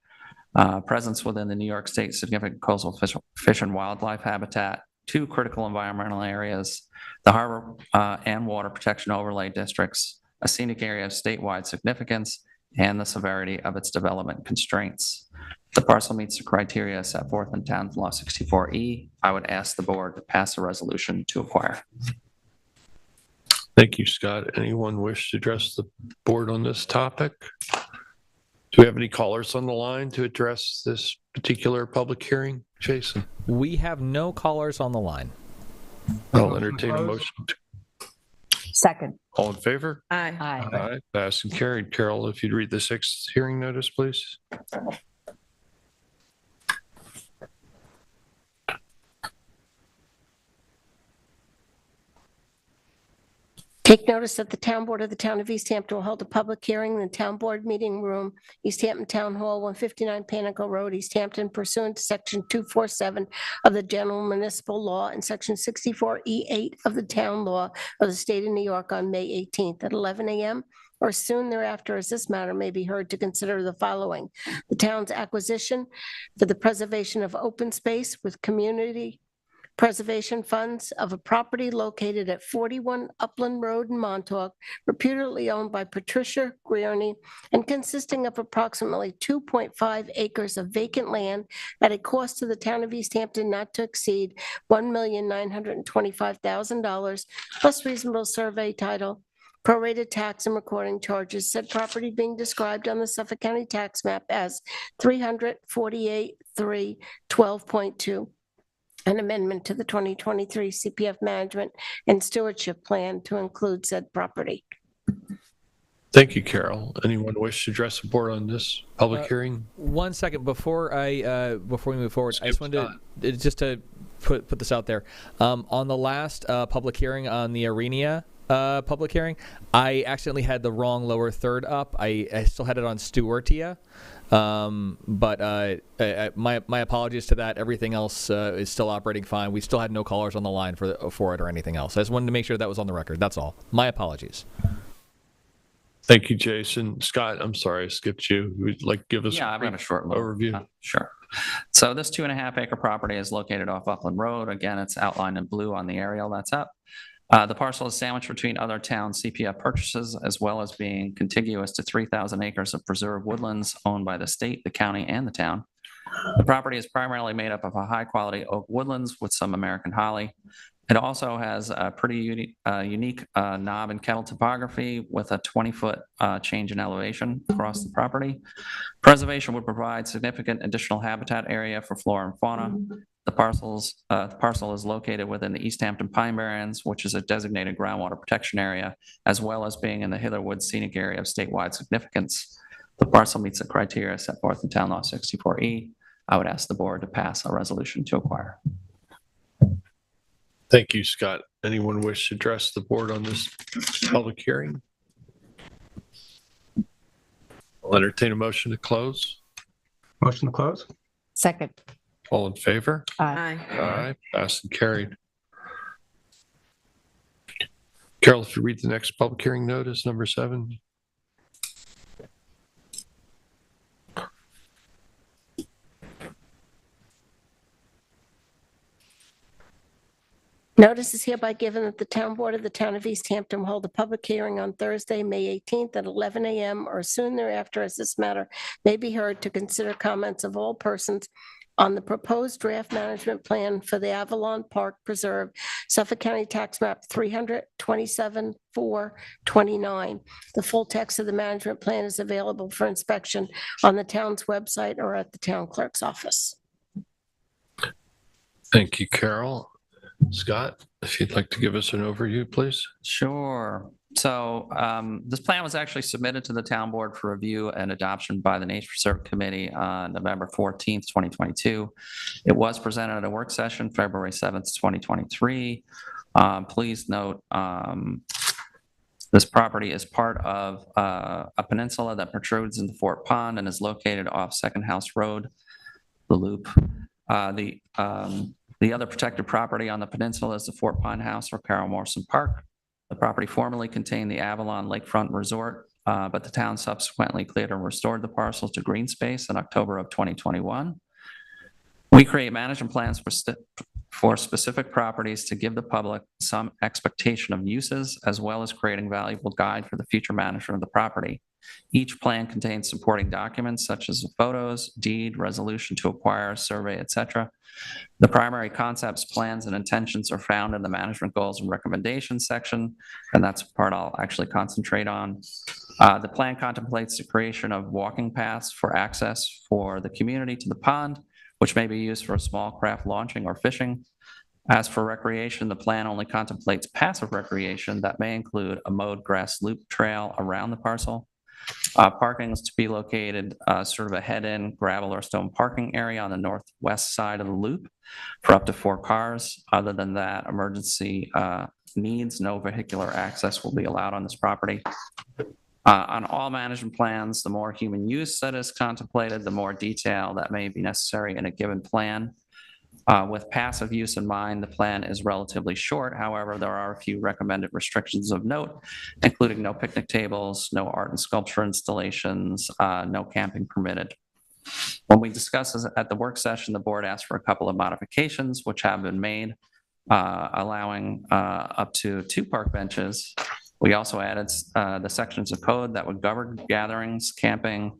presence within the New York State significant coastal fish and wildlife habitat, 2 critical environmental areas, the harbor and water protection overlay districts, a scenic area of statewide significance, and the severity of its development constraints. The parcel meets the criteria set forth in Town Law 64E. I would ask the board to pass a resolution to acquire. Thank you, Scott. Anyone wish to address the board on this topic? Do we have any callers on the line to address this particular public hearing? Jason? We have no callers on the line. I'll entertain a motion. Second. All in favor? Aye. Aye. Passed and carried. Carol, if you'd read the sixth hearing notice, please. Take notice that the Town Board of the Town of East Hampton will hold a public hearing in the Town Board Meeting Room, East Hampton Town Hall, 159 Panago Road, East Hampton, pursuant to Section 247 of the General Municipal Law and Section 64E8 of the Town Law of the State of New York on May 18th at 11 a.m. or soon thereafter, as this matter may be heard to consider the following: the town's acquisition for the preservation of open space with community preservation funds of a property located at 41 Upland Road in Montauk, reputedly owned by Patricia Grierney and consisting of approximately 2.5 acres of vacant land at a cost to the town of East Hampton not to exceed $1,925,000 plus reasonable survey title, prorated tax and recording charges, said property being described on the Suffolk County tax map as 348-3-12.2. An amendment to the 2023 CPF Management and Stewardship Plan to include said property. Thank you, Carol. Anyone wish to address the board on this public hearing? 1 second before we move forward, I just wanted to just to put this out there. On the last public hearing on the Arena public hearing, I accidentally had the wrong lower third up. I still had it on Stewartia. But my apologies to that. Everything else is still operating fine. We still had no callers on the line for it or anything else. I just wanted to make sure that was on the record. That's all. My apologies. Thank you, Jason. Scott, I'm sorry I skipped you. Would you like to give us I've got a short little overview? Sure. So this 2.5 acre property is located off Upland Road. Again, it's outlined in blue on the aerial that's up. The parcel is sandwiched between other town CPF purchases, as well as being contiguous to 3,000 acres of preserved woodlands owned by the state, the county, and the town. The property is primarily made up of a high-quality oak woodlands with some American holly. It also has a pretty unique knob and kettle topography with a 20-foot change in elevation across the property. Preservation would provide significant additional habitat area for flora and fauna. The parcel is located within the East Hampton Pine Barrens, which is a designated groundwater protection area, as well as being in the Hitherwood Scenic Area of statewide significance. The parcel meets the criteria set forth in Town Law 64E. I would ask the board to pass a resolution to acquire. Thank you, Scott. Anyone wish to address the board on this public hearing? I'll entertain a motion to close. Motion to close? Second. All in favor? Aye. Aye. Passed and carried. Carol, if you read the next public hearing notice, number 7. Notice is hereby given that the Town Board of the Town of East Hampton will hold a public hearing on Thursday, May 18th at 11 a.m. or soon thereafter, as this matter may be heard to consider comments of all persons on the proposed draft management plan for the Avalon Park Preserve, Suffolk County Tax Map 327-429. The full text of the management plan is available for inspection on the town's website or at the town clerk's office. Thank you, Carol. Scott, if you'd like to give us an overview, please. Sure. So this plan was actually submitted to the town board for review and adoption by the Nature Reserve Committee on November 14th, 2022. It was presented at a work session February 7th, 2023. Please note this property is part of a peninsula that protrudes into Fort Pond and is located off Second House Road, the Loop. The other protected property on the peninsula is the Fort Pine House or Carol Morrison Park. The property formerly contained the Avalon Lakefront Resort, but the town subsequently cleared and restored the parcels to green space in October of 2021. We create management plans for specific properties to give the public some expectation of uses, as well as creating valuable guide for the future management of the property. Each plan contains supporting documents such as photos, deed, resolution to acquire, survey, etc. The primary concepts, plans, and intentions are found in the management goals and recommendations section, and that's the part I'll actually concentrate on. The plan contemplates the creation of walking paths for access for the community to the pond, which may be used for small craft launching or fishing. As for recreation, the plan only contemplates passive recreation that may include a mowed grass loop trail around the parcel. Parking is to be located sort of a head-in gravel or stone parking area on the northwest side of the loop for up to 4 cars. Other than that, emergency needs. No vehicular access will be allowed on this property. On all management plans, the more human use that is contemplated, the more detail that may be necessary in a given plan. With passive use in mind, the plan is relatively short. However, there are a few recommended restrictions of note, including no picnic tables, no art and sculpture installations, no camping permitted. When we discussed this at the work session, the board asked for a couple of modifications, which have been made, allowing up to 2 park benches. We also added the sections of code that would govern gatherings, camping,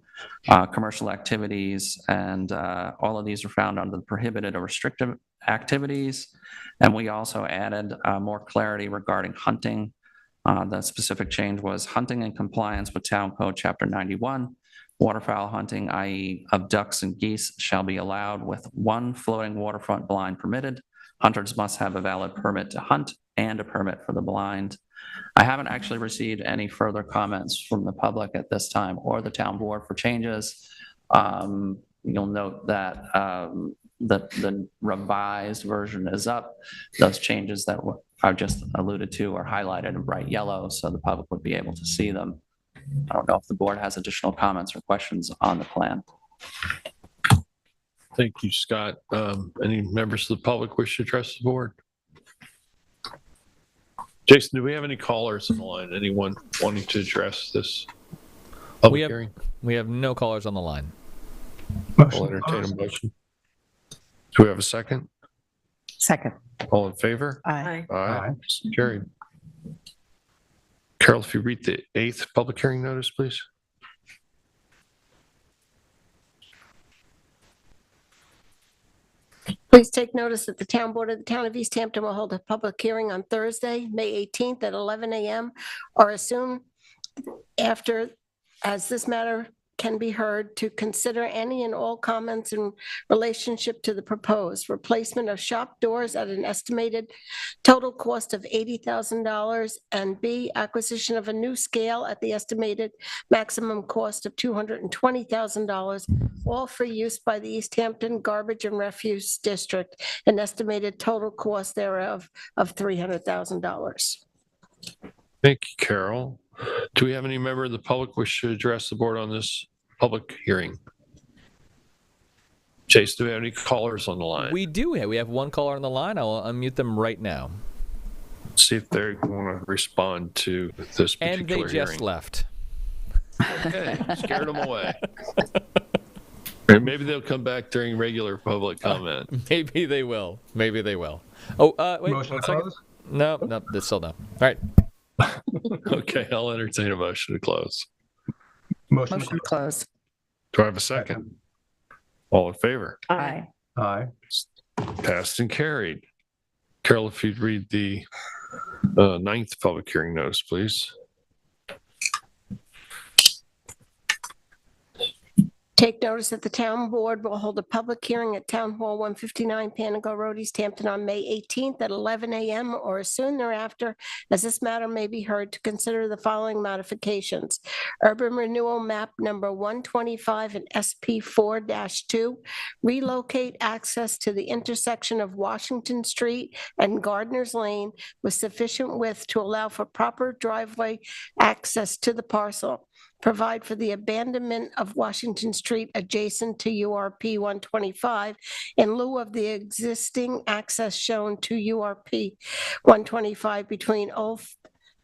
commercial activities, and all of these are found under the prohibited or restricted activities. And we also added more clarity regarding hunting. The specific change was hunting in compliance with Town Code Chapter 91. Waterfowl hunting, i.e. of ducks and geese, shall be allowed with 1 floating waterfront blind permitted. Hunters must have a valid permit to hunt and a permit for the blind. I haven't actually received any further comments from the public at this time or the town board for changes. You'll note that the revised version is up. Those changes that I've just alluded to are highlighted in bright yellow, so the public would be able to see them. I don't know if the board has additional comments or questions on the plan. Thank you, Scott. Any members of the public wish to address the board? Jason, do we have any callers on the line? Anyone wanting to address this public hearing? We have no callers on the line. I'll entertain a motion. Do we have a second? Second. All in favor? Aye. Aye. Carried. Carol, if you read the 8th public hearing notice, please. Please take notice that the town board of the town of East Hampton will hold a public hearing on Thursday, May 18th at 11 a.m. or as soon after as this matter can be heard to consider any and all comments in relationship to the proposed replacement of shop doors at an estimated total cost of $80,000, and B, acquisition of a new scale at the estimated maximum cost of $220,000, all for use by the East Hampton Garbage and Refuse District, an estimated total cost thereof of $300,000. Thank you, Carol. Do we have any member of the public wish to address the board on this public hearing? Chase, do we have any callers on the line? We do. We have 1 caller on the line. I will unmute them right now. See if they want to respond to this particular And they just hearing. left. Okay, scared them away. And maybe they'll come back during regular public comment. Maybe they will. Maybe they will. Oh, wait. Motion one to second. close? No, that's still no. All right. Okay, I'll entertain a motion to close. Motion to Motion to close. Do I have a second? All in favor? Aye. Aye. Passed and carried. Carol, if you'd read the 9th public hearing notice, please. Take notice that the town board will hold a public hearing at Town Hall 159 Panago Road, East Hampton on May 18th at 11 a.m. or as soon thereafter, as this matter may be heard to consider the following modifications. Urban Renewal Map Number 125 and SP 4-2, relocate access to the intersection of Washington Street and Gardner's Lane with sufficient width to allow for proper driveway access to the parcel. Provide for the abandonment of Washington Street adjacent to URP 125 in lieu of the existing access shown to URP 125 between old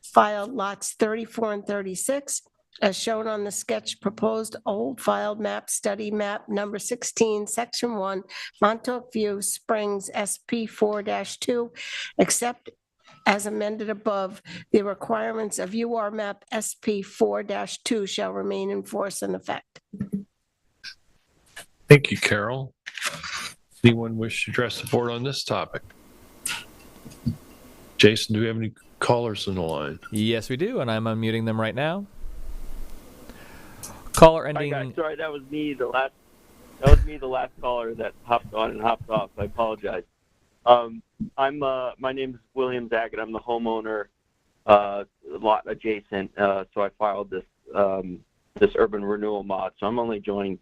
filed lots 34 and 36, as shown on the sketch proposed old filed map study map number 16, section 1, Montauk View Springs SP 4-2, except as amended above, the requirements of UR map SP 4-2 shall remain in force and effect. Thank you, Carol. Anyone wish to address the board on this topic? Jason, do we have any callers on the line? Yes, we do, and I'm unmuting them right now. Caller ending. Hi guys, sorry, that was me. The last caller that hopped on and hopped off. I apologize. My name is William Zagat. I'm the homeowner, lot adjacent. So I filed this urban renewal mod. So I'm only joining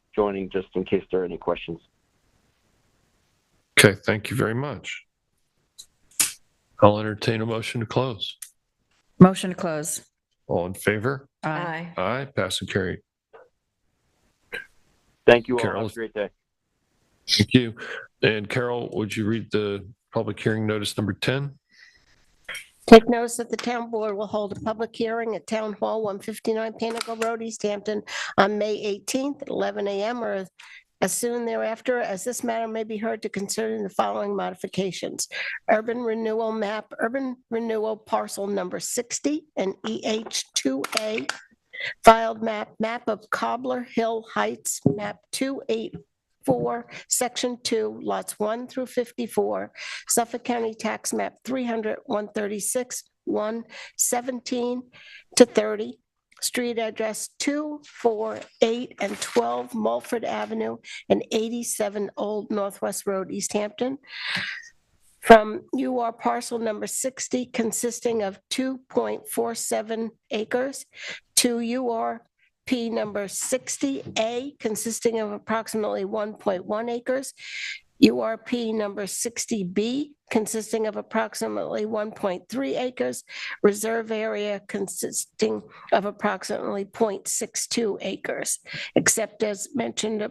just in case there are any questions. Okay, thank you very much. I'll entertain a motion to close. Motion to close. All in favor? Aye. Aye, pass and carry. Thank you all. Carol. Have a great day. Thank you. And Carol, would you read the public hearing notice number 10? Take notice that the town board will hold a public hearing at Town Hall, 159 Pinnacle Road, East Hampton, on May 18th at 11 a.m. or as soon thereafter, as this matter may be heard to concerning the following modifications: urban renewal map, urban renewal parcel number 60 and EH2A, filed map of Cobbler Hill Heights, map 284, section 2, lots 1 through 54, Suffolk County Tax Map 300, 136, 1, 17 to 30, street address 2, 4, 8, and 12 Mulford Avenue and 87 Old Northwest Road, East Hampton. From UR parcel number 60, consisting of 2.47 acres, to URP number 60A, consisting of approximately 1.1 acres, URP number 60B, consisting of approximately 1.3 acres, reserve area consisting of approximately 0.62 acres. Except as mentioned,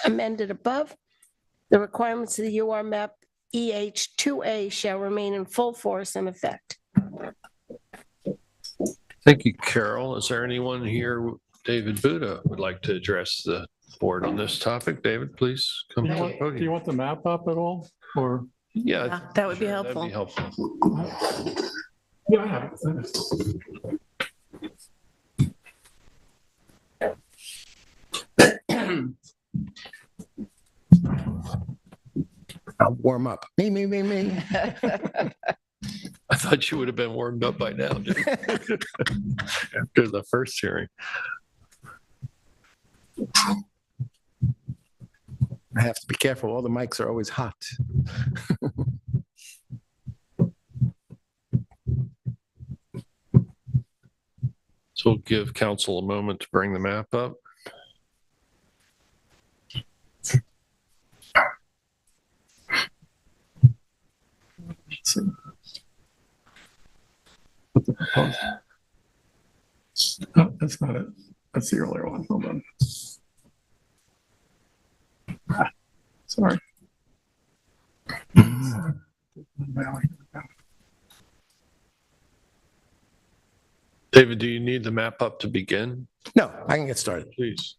amended above, the requirements of the UR map EH2A shall remain in full force and effect. Thank you, Carol. Is there anyone here, David Buda, would like to address the board on this topic? David, please come to the Do you podium. want the map up at all, or? Yeah, That would be sure, helpful. that'd be helpful. Yeah, I have it. I'll warm up. Me. I thought you would have been warmed up by now, dude. After the first hearing. I have to be careful. All the mics are always hot. So we'll give council a moment to bring the map up. Let's see. What's the proposed? Oh, that's not it. That's the earlier one. Hold on. Sorry. David, do you need the map up to begin? No, I can get started. Please.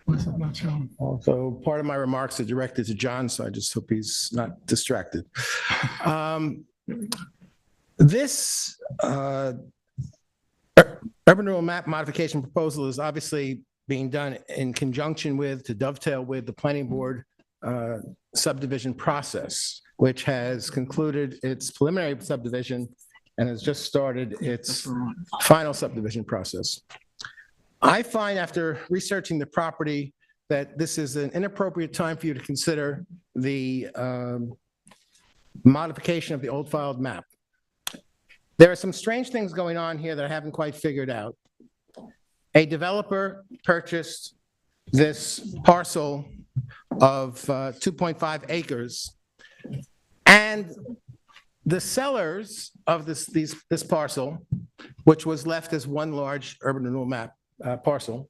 What's that not showing? Also, part of my remarks are directed to John, so I just hope he's not distracted. This urban renewal map modification proposal is obviously being done in conjunction with, to dovetail with the planning board subdivision process, which has concluded its preliminary subdivision and has just started its final subdivision process. I find, after researching the property, that this is an inappropriate time for you to consider the modification of the old filed map. There are some strange things going on here that I haven't quite figured out. A developer purchased this parcel of 2.5 acres, and the sellers of this parcel, which was left as one large urban renewal map parcel,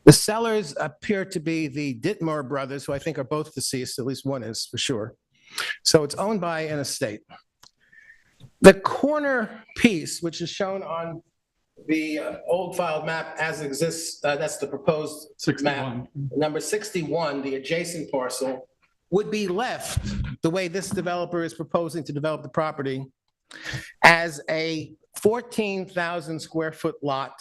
the sellers appear to be the Dittmer brothers, who I think are both deceased, at least one is for sure. So it's owned by an estate. The corner piece, which is shown on the old filed map as exists, that's the proposed 61. map, number 61, the adjacent parcel, would be left the way this developer is proposing to develop the property as a 14,000 square foot lot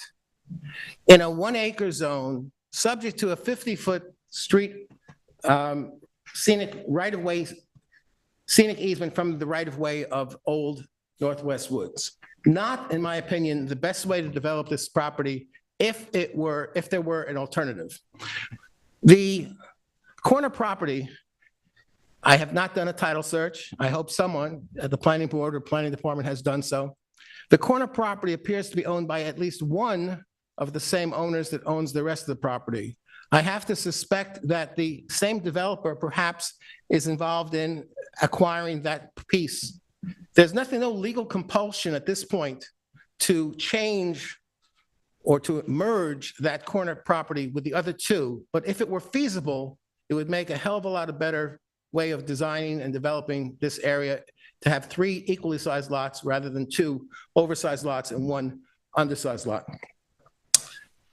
in a 1 acre zone, subject to a 50-foot street scenic right-of-way, scenic easement from the right-of-way of Old Northwest Woods. Not, in my opinion, the best way to develop this property if there were an alternative. The corner property, I have not done a title search. I hope someone at the planning board or planning department has done so. The corner property appears to be owned by at least one of the same owners that owns the rest of the property. I have to suspect that the same developer perhaps is involved in acquiring that piece There's no legal compulsion at this point to change or to merge that corner property with the other two. But if it were feasible, it would make a hell of a lot of better way of designing and developing this area to have 3 equally sized lots rather than 2 oversized lots and 1 undersized lot.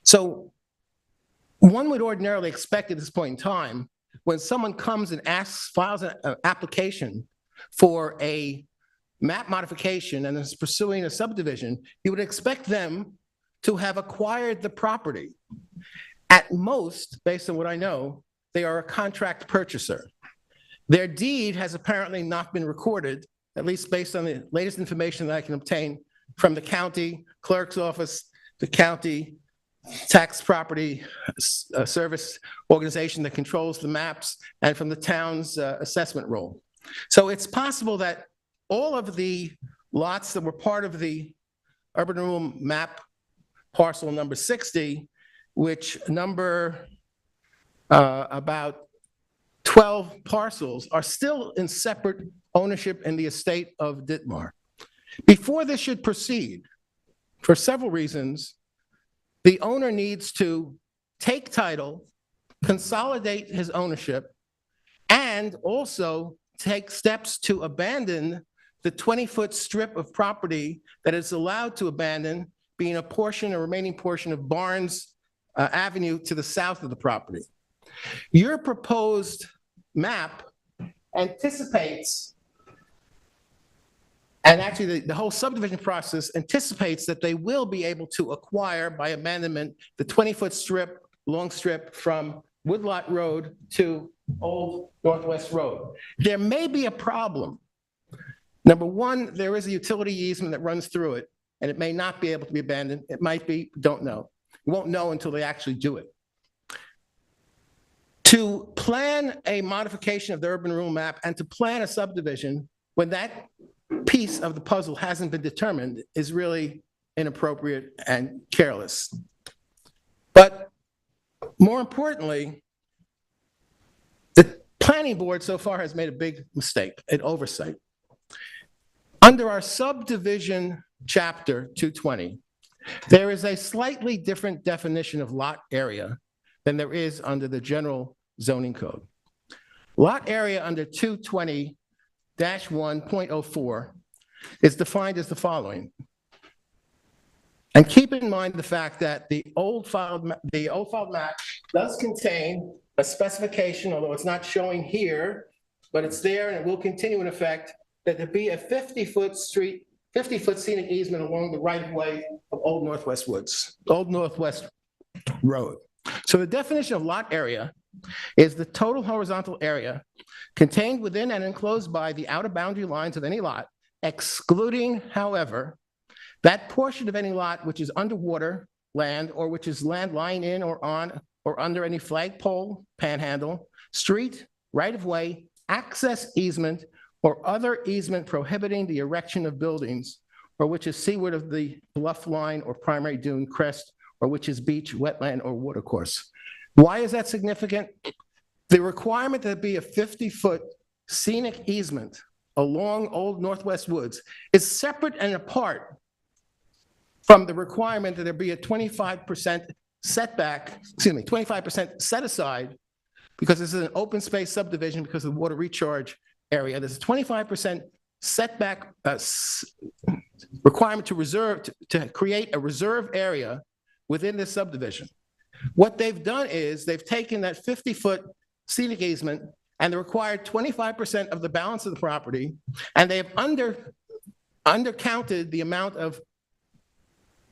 So one would ordinarily expect at this point in time, when someone comes and files an application for a map modification and is pursuing a subdivision, you would expect them to have acquired the property. At most, based on what I know, they are a contract purchaser. Their deed has apparently not been recorded, at least based on the latest information that I can obtain from the county clerk's office, the county tax property service organization that controls the maps, and from the town's assessment roll. So it's possible that all of the lots that were part of the urban renewal map parcel number 60, which number about 12 parcels, are still in separate ownership in the estate of Ditmar. Before this should proceed, for several reasons, the owner needs to take title, consolidate his ownership, and also take steps to abandon the 20-foot strip of property that is allowed to abandon, being a remaining portion of Barnes Avenue to the south of the property. Your proposed map anticipates, and actually the whole subdivision process anticipates, that they will be able to acquire by abandonment the 20-foot strip, long strip from Woodlot Road to Old Northwest Road. There may be a problem. Number one, there is a utility easement that runs through it, and it may not be able to be abandoned. It might be, don't know. You won't know until they actually do it. To plan a modification of the urban renewal map and to plan a subdivision when that piece of the puzzle hasn't been determined is really inappropriate and careless. But more importantly, the planning board so far has made a big mistake, an oversight. Under our subdivision chapter 220, there is a slightly different definition of lot area than there is under the general zoning code. Lot area under 220-1.04 is defined as the following. And keep in mind the fact that the old filed map does contain a specification, although it's not showing here, but it's there and it will continue in effect, that there be a 50-foot scenic easement along the right-of-way of Old Northwest Road. So the definition of lot area is the total horizontal area contained within and enclosed by the outer boundary lines of any lot, excluding, however, that portion of any lot which is underwater land or which is land lying in or on or under any flagpole, panhandle, street, right-of-way, access easement, or other easement prohibiting the erection of buildings, or which is seaward of the bluff line or primary dune crest, or which is beach, wetland, or watercourse. Why is that significant? The requirement that it be a 50-foot scenic easement along Old Northwest Woods is separate and apart from the requirement that there be a 25% setback, 25% set aside, because this is an open space subdivision because of the water recharge area. There's a 25% setback requirement to create a reserve area within this subdivision. What they've done is they've taken that 50-foot scenic easement and the required 25% of the balance of the property, and they have undercounted the amount of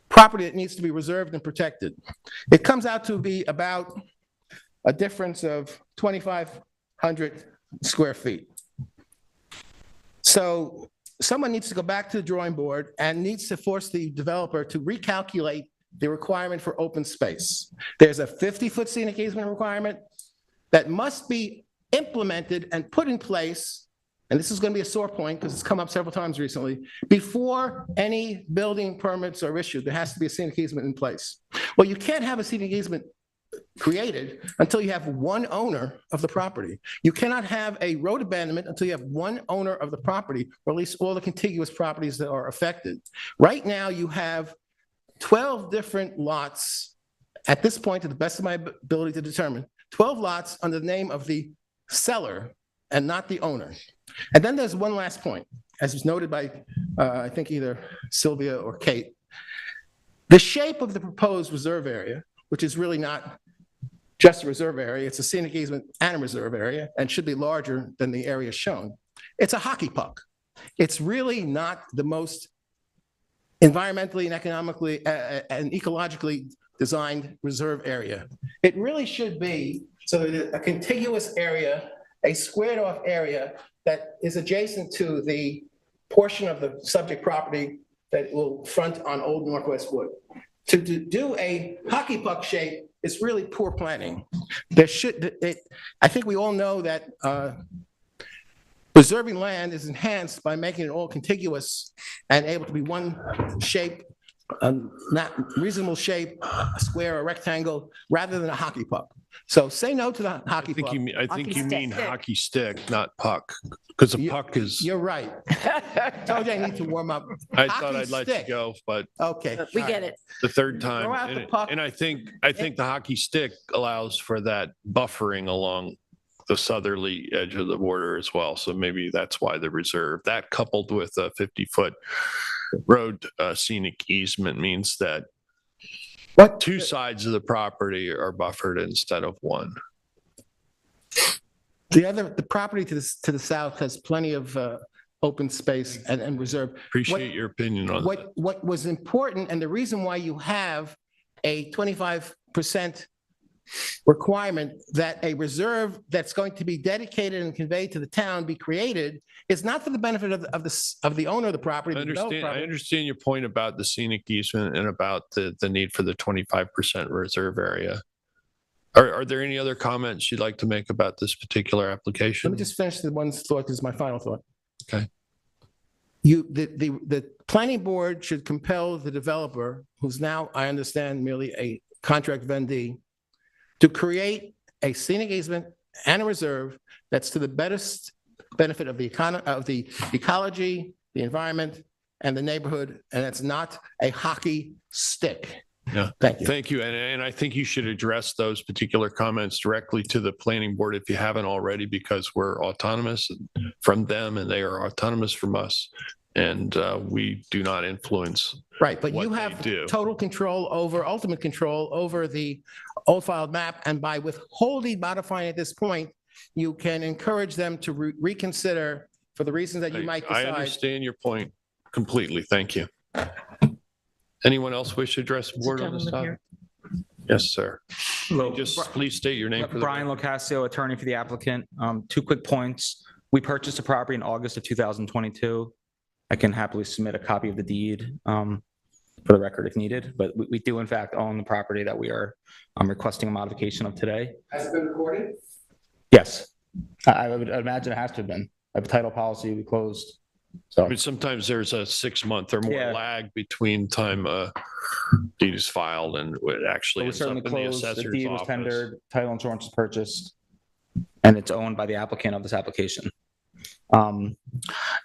property that needs to be reserved and protected. It comes out to be about a difference of 2,500 square feet. So someone needs to go back to the drawing board and needs to force the developer to recalculate the requirement for open space. There's a 50-foot scenic easement requirement that must be implemented and put in place, and this is going to be a sore point because it's come up several times recently, before any building permits are issued. There has to be a scenic easement in place. Well, you can't have a scenic easement created until you have one owner of the property. You cannot have a road abandonment until you have one owner of the property, or at least all the contiguous properties that are affected. Right now, you have 12 different lots, at this point, to the best of my ability to determine, 12 lots under the name of the seller and not the owner. And then there's one last point, as was noted by, I think, either Sylvia or Kate. The shape of the proposed reserve area, which is really not just a reserve area, it's a scenic easement and a reserve area, and should be larger than the area shown. It's a hockey puck. It's really not the most environmentally and economically and ecologically designed reserve area. It really should be so that a contiguous area, a squared off area that is adjacent to the portion of the subject property that will front on Old Northwest Wood. To do a hockey puck shape is really poor planning. I think we all know that preserving land is enhanced by making it all contiguous and able to be one shape, not reasonable shape, a square or rectangle, rather than a hockey puck. So say no to the hockey puck. I think you mean hockey stick, not puck, because a puck is. You're right. Told you I need to warm up. I thought I'd let you go, but okay, We get it. the third time, Throw out the puck. and I think the hockey stick allows for that buffering along the southerly edge of the border as well. So maybe that's why the reserve. That coupled with a 50-foot road scenic easement means that two sides of the property are buffered instead of one. The property to the south has plenty of open space and reserve. Appreciate your opinion on that. What was important, and the reason why you have a 25% requirement that a reserve that's going to be dedicated and conveyed to the town be created is not for the benefit of the owner of the property. I understand your point about the scenic easement and about the need for the 25% reserve area. Are there any other comments you'd like to make about this particular application? Let me just finish the one thought. This is my final thought. Okay. The planning board should compel the developer, who's now, I understand, merely a contract vendee, to create a scenic easement and a reserve that's to the best benefit of the ecology, the environment, and the neighborhood, and it's not a hockey stick. Yeah. Thank you. Thank you. And I think you should address those particular comments directly to the planning board if you haven't already, because we're autonomous from them and they are autonomous from us. And we do not influence. Right, but what you have they do. total control over, ultimate control over the old filed map. And by withholding, modifying at this point, you can encourage them to reconsider for the reasons that you might decide. I understand your point completely. Thank you. Anyone else wish to address the board on this topic? Yes, sir. Hello. Just please state your name for the Brian Locascio, attorney for the applicant. 2 quick points. We purchased the property in August of 2022. I can happily submit a copy of the deed for the record if needed, but we do in fact own the property that we are requesting a modification of today. Has it been recorded? Yes, I would imagine it has to have been. I have a title policy, we closed. So I mean, sometimes there's a 6-month or more Yeah. lag between time deed is filed and it actually we ends up certainly in the closed, the assessor's deed was office. tendered, title insurance was purchased, and it's owned by the applicant of this application.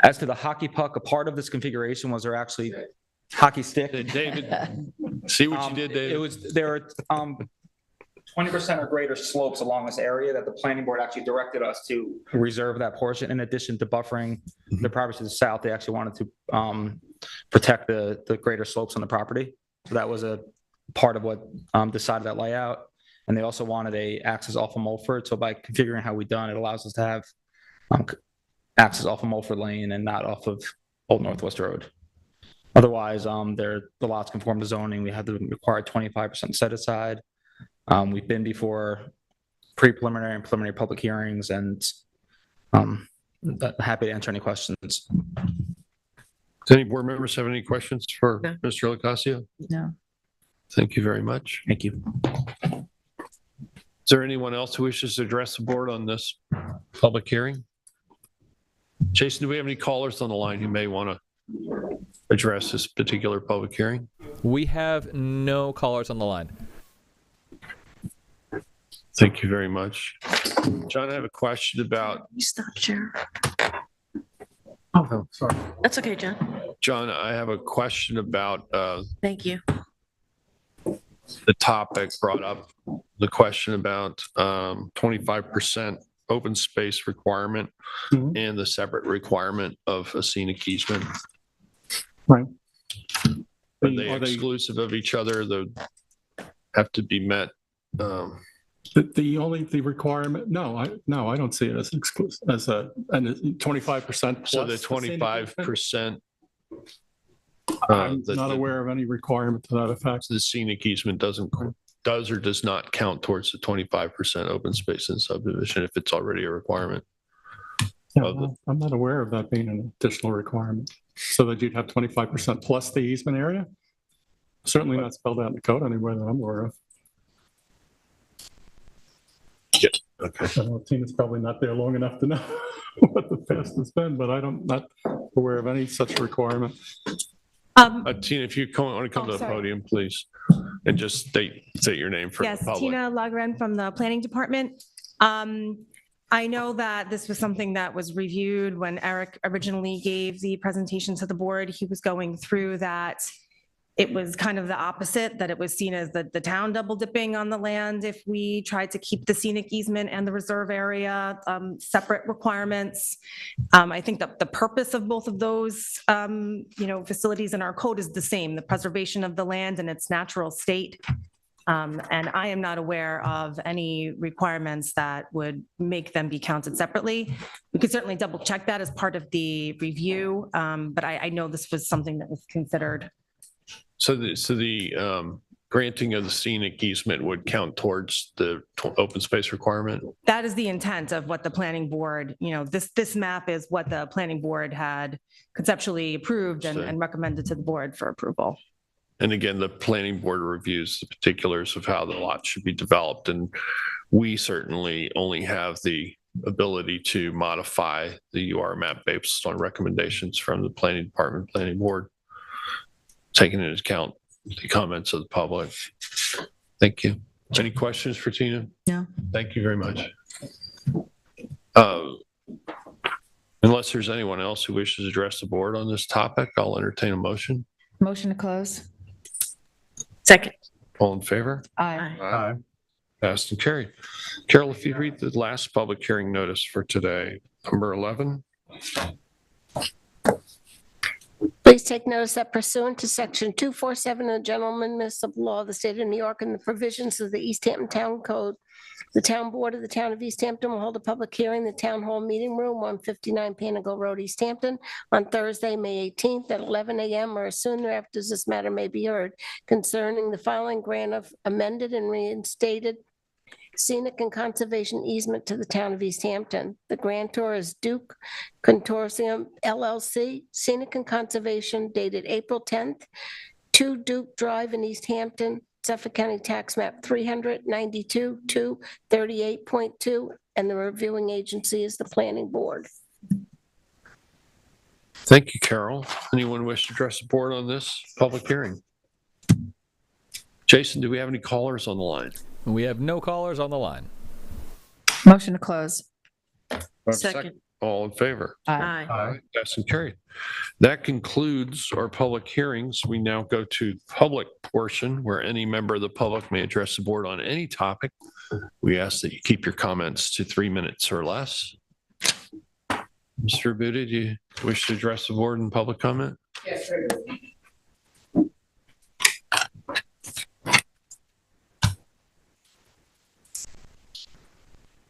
As to the hockey puck, a part of this configuration was there actually hockey stick. David, see what you did, David? There are 20% or greater slopes along this area that the planning board actually directed us to reserve that portion. In addition to buffering the property to the south, they actually wanted to protect the greater slopes on the property. So that was a part of what decided that layout. And they also wanted a access off of Mulford. So by configuring how we done, it allows us to have access off of Mulford Lane and not off of Old Northwest Road. Otherwise, the lots conform to zoning. We have the required 25% set aside. We've been before pre-preliminary and preliminary public hearings, and happy to answer any questions. Does any board members have any questions for No. Mr. Locascio? No. Thank you very much. Thank you. Is there anyone else who wishes to address the board on this public hearing? Jason, do we have any callers on the line who may want to address this particular public hearing? We have no callers on the line. Thank you very much. John, I have a question about, You stop, Sharon. Oh, sorry. That's okay, John. John, I have a question about Thank you. the topic brought up, the question about 25% open space requirement Mhm. and the separate requirement of a scenic easement. Right. Are they exclusive of each other? They have to be met? The requirement, no, I don't see it as exclusive, as and 25% So the plus scenic easement? 25%. I'm not aware of any requirement to that effect. The scenic easement does or does not count towards the 25% open space in subdivision if it's already a requirement. Yeah, well, I'm not aware of that being an additional requirement. So that you'd have 25% plus the easement area? Certainly not spelled out in the code anywhere that I'm aware of. Yeah. Okay. Tina's probably not there long enough to know what the past has been, but not aware of any such requirement. Tina, if you want to come to the podium, please, and just state your name for the Yes, public. Tina Lagren from the Planning Department. I know that this was something that was reviewed when Eric originally gave the presentation to the board. He was going through that. It was kind of the opposite, that it was seen as the town double dipping on the land if we tried to keep the scenic easement and the reserve area separate requirements. I think that the purpose of both of those, facilities in our code is the same, the preservation of the land in its natural state. And I am not aware of any requirements that would make them be counted separately. We could certainly double check that as part of the review, but I know this was something that was considered. So the granting of the scenic easement would count towards the open space requirement? That is the intent of what the planning board, this map is what the planning board had conceptually approved and recommended to the board for approval. And again, the planning board reviews the particulars of how the lot should be developed. And we certainly only have the ability to modify the UR map based on recommendations from the planning department, planning board, taking into account the comments of the public. Thank you. Any questions for Tina? No. Thank you very much. Unless there's anyone else who wishes to address the board on this topic, I'll entertain a motion. Motion to close. Second. All in favor? Aye. Aye. Passed and carried. Carol, if you read the last public hearing notice for today, number 11. Please take notice that pursuant to section 247 of the General Municipal Law of the State of New York and the provisions of the East Hampton Town Code, the Town Board of the Town of East Hampton will hold a public hearing in the Town Hall Meeting Room, 159 Panago Road, East Hampton, on Thursday, May 18th at 11 a.m. or as soon thereafter as this matter may be heard concerning the following grant of amended and reinstated scenic and conservation easement to the town of East Hampton. The grantor is Duke Consortium LLC, scenic and conservation dated April 10th, 2 Duke Drive in East Hampton, Suffolk County Tax Map 392-238.2, and the reviewing agency is the planning board. Thank you, Carol. Anyone wish to address the board on this public hearing? Jason, do we have any callers on the line? We have no callers on the line. Motion to close. Second. All in favor? Aye. Aye. Passed and carried. That concludes our public hearings. We now go to public portion where any member of the public may address the board on any topic. We ask that you keep your comments to 3 minutes or less. Mr. Abuda, do you wish to address the board in public comment? Yes,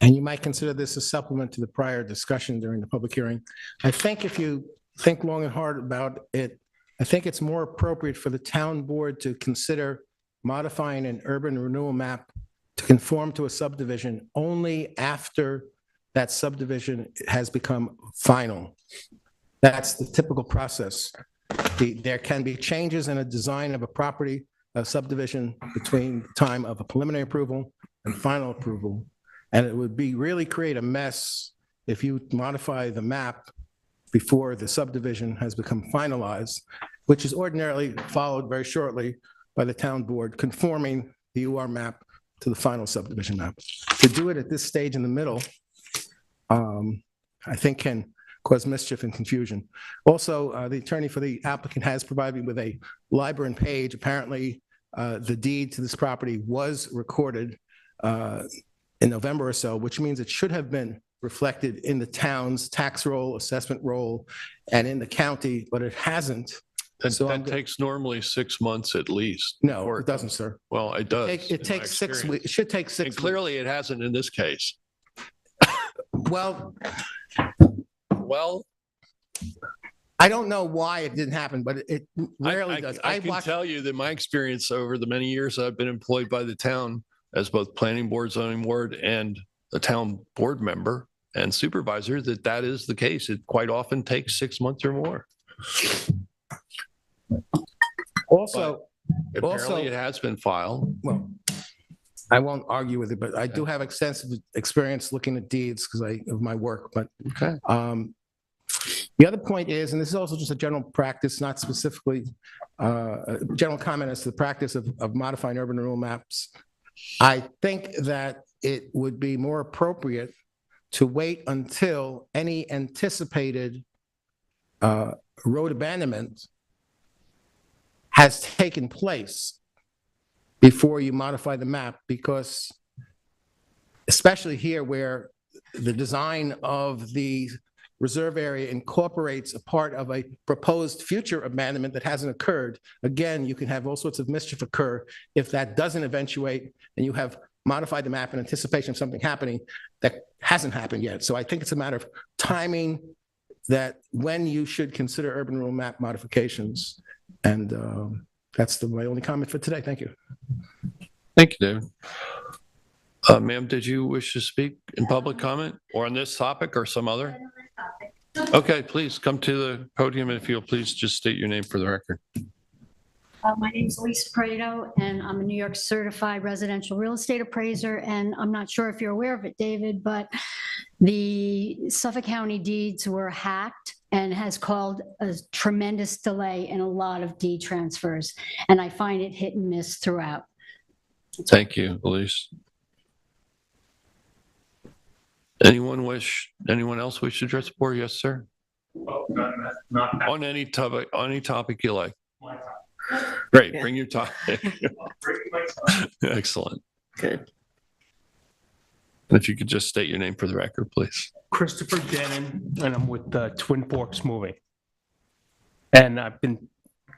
and you might consider this a supplement to the prior discussion during the public hearing. I think if you think long and hard about it, I think it's more appropriate for the town board to consider modifying an urban renewal map to conform to a subdivision only after that subdivision has become final. That's the typical process. There can be changes in a design of a property, a subdivision between the time of a preliminary approval and final approval. And it would be really create a mess if you modify the map before the subdivision has become finalized, which is ordinarily followed very shortly by the town board conforming the UR map to the final subdivision map. To do it at this stage in the middle, I think can cause mischief and confusion. Also, the attorney for the applicant has provided me with a Library page. Apparently, the deed to this property was recorded in November or so, which means it should have been reflected in the town's tax roll, assessment roll, and in the county, but it hasn't. And So that takes normally 6 months at least. No, it doesn't, sir. Well, it does. It takes 6 weeks. It should take 6 And weeks. clearly it hasn't in this case. Well, Well, I don't know why it didn't happen, but it rarely I, does. I can tell you that my experience over the many years I've been employed by the town as both planning board, zoning board, and a town board member and supervisor, that is the case. It quite often takes 6 months or more. Also, Apparently it has been filed. well, I won't argue with it, but I do have extensive experience looking at deeds because of my work, but Okay. the other point is, and this is also just a general practice, not specifically a general comment as to the practice of modifying urban renewal maps. I think that it would be more appropriate to wait until any anticipated road abandonment has taken place before you modify the map, because especially here where the design of the reserve area incorporates a part of a proposed future abandonment that hasn't occurred. Again, you can have all sorts of mischief occur if that doesn't eventuate and you have modified the map in anticipation of something happening that hasn't happened yet. So I think it's a matter of timing, that when you should consider urban renewal map modifications. And that's my only comment for today. Thank you. Thank you, David. Ma'am, did you wish to speak in public comment or on this topic or some other? Okay, please come to the podium, and if you'll please just state your name for the record. My name is Lisa Prado, and I'm a New York certified residential real estate appraiser. And I'm not sure if you're aware of it, David, but the Suffolk County deeds were hacked and has caused a tremendous delay in a lot of deed transfers. And I find it hit and miss throughout. Thank you, Elise. Anyone else wish to address the board? Yes, sir. On any topic you like. Great, bring your topic. Excellent. Good. And if you could just state your name for the record, please. Christopher Denon, and I'm with Twin Forks Moving. And I've been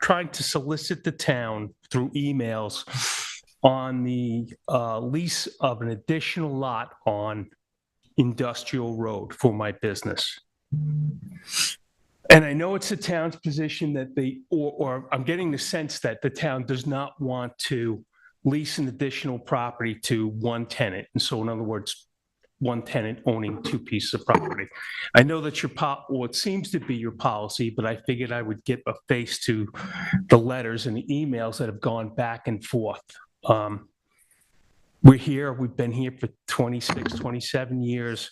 trying to solicit the town through emails on the lease of an additional lot on Industrial Road for my business. And I know it's the town's position that or I'm getting the sense that the town does not want to lease an additional property to one tenant. And so in other words, one tenant owning two pieces of property. I know that it seems to be your policy, but I figured I would get a face to the letters and the emails that have gone back and forth. We've been here for 26, 27 years.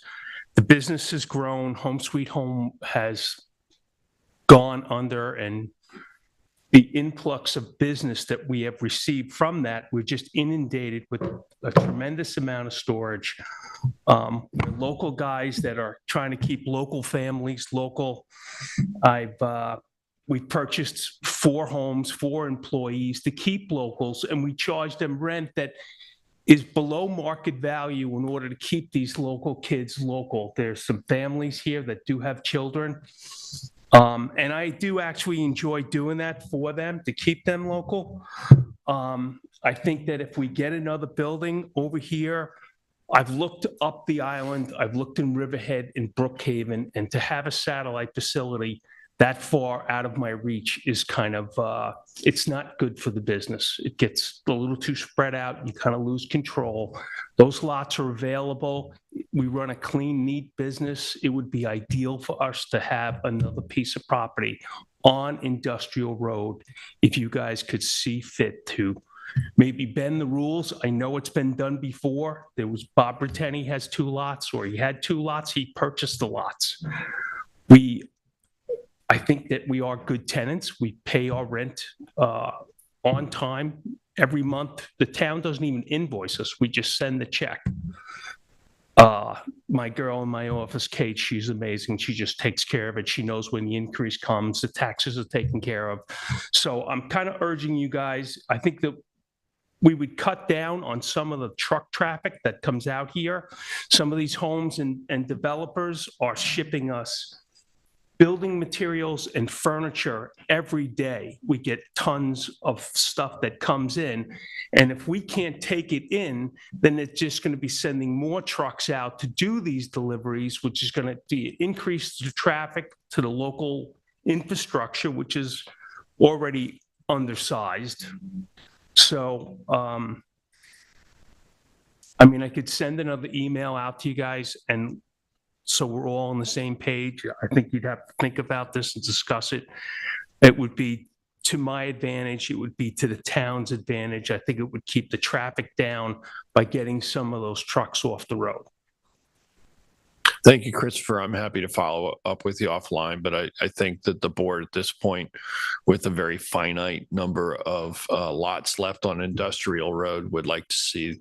The business has grown. Home Sweet Home has gone under, and the influx of business that we have received from that, we're just inundated with a tremendous amount of storage. We're local guys that are trying to keep local families local. We've purchased 4 homes, 4 employees to keep locals, and we charge them rent that is below market value in order to keep these local kids local. There's some families here that do have children. And I do actually enjoy doing that for them to keep them local. I think that if we get another building over here, I've looked up the island, I've looked in Riverhead and Brookhaven, and to have a satellite facility that far out of my reach is kind of, it's not good for the business. It gets a little too spread out. You kind of lose control. Those lots are available. We run a clean, neat business. It would be ideal for us to have another piece of property on Industrial Road if you guys could see fit to maybe bend the rules. I know it's been done before. There was Bob Brittany has 2 lots, or he had 2 lots. He purchased the lots. I think that we are good tenants. We pay our rent on time, every month. The town doesn't even invoice us. We just send the check. My girl in my office, Kate, she's amazing. She just takes care of it. She knows when the increase comes, the taxes are taken care of. So I'm kind of urging you guys, I think that we would cut down on some of the truck traffic that comes out here. Some of these homes and developers are shipping us building materials and furniture every day. We get tons of stuff that comes in. And if we can't take it in, then it's just going to be sending more trucks out to do these deliveries, which is going to increase the traffic to the local infrastructure, which is already undersized. So, I mean, I could send another email out to you guys, and so we're all on the same page. I think you'd have to think about this and discuss it. It would be to my advantage. It would be to the town's advantage. I think it would keep the traffic down by getting some of those trucks off the road. Thank you, Christopher. I'm happy to follow up with you offline, but I think that the board at this point, with a very finite number of lots left on Industrial Road, would like to see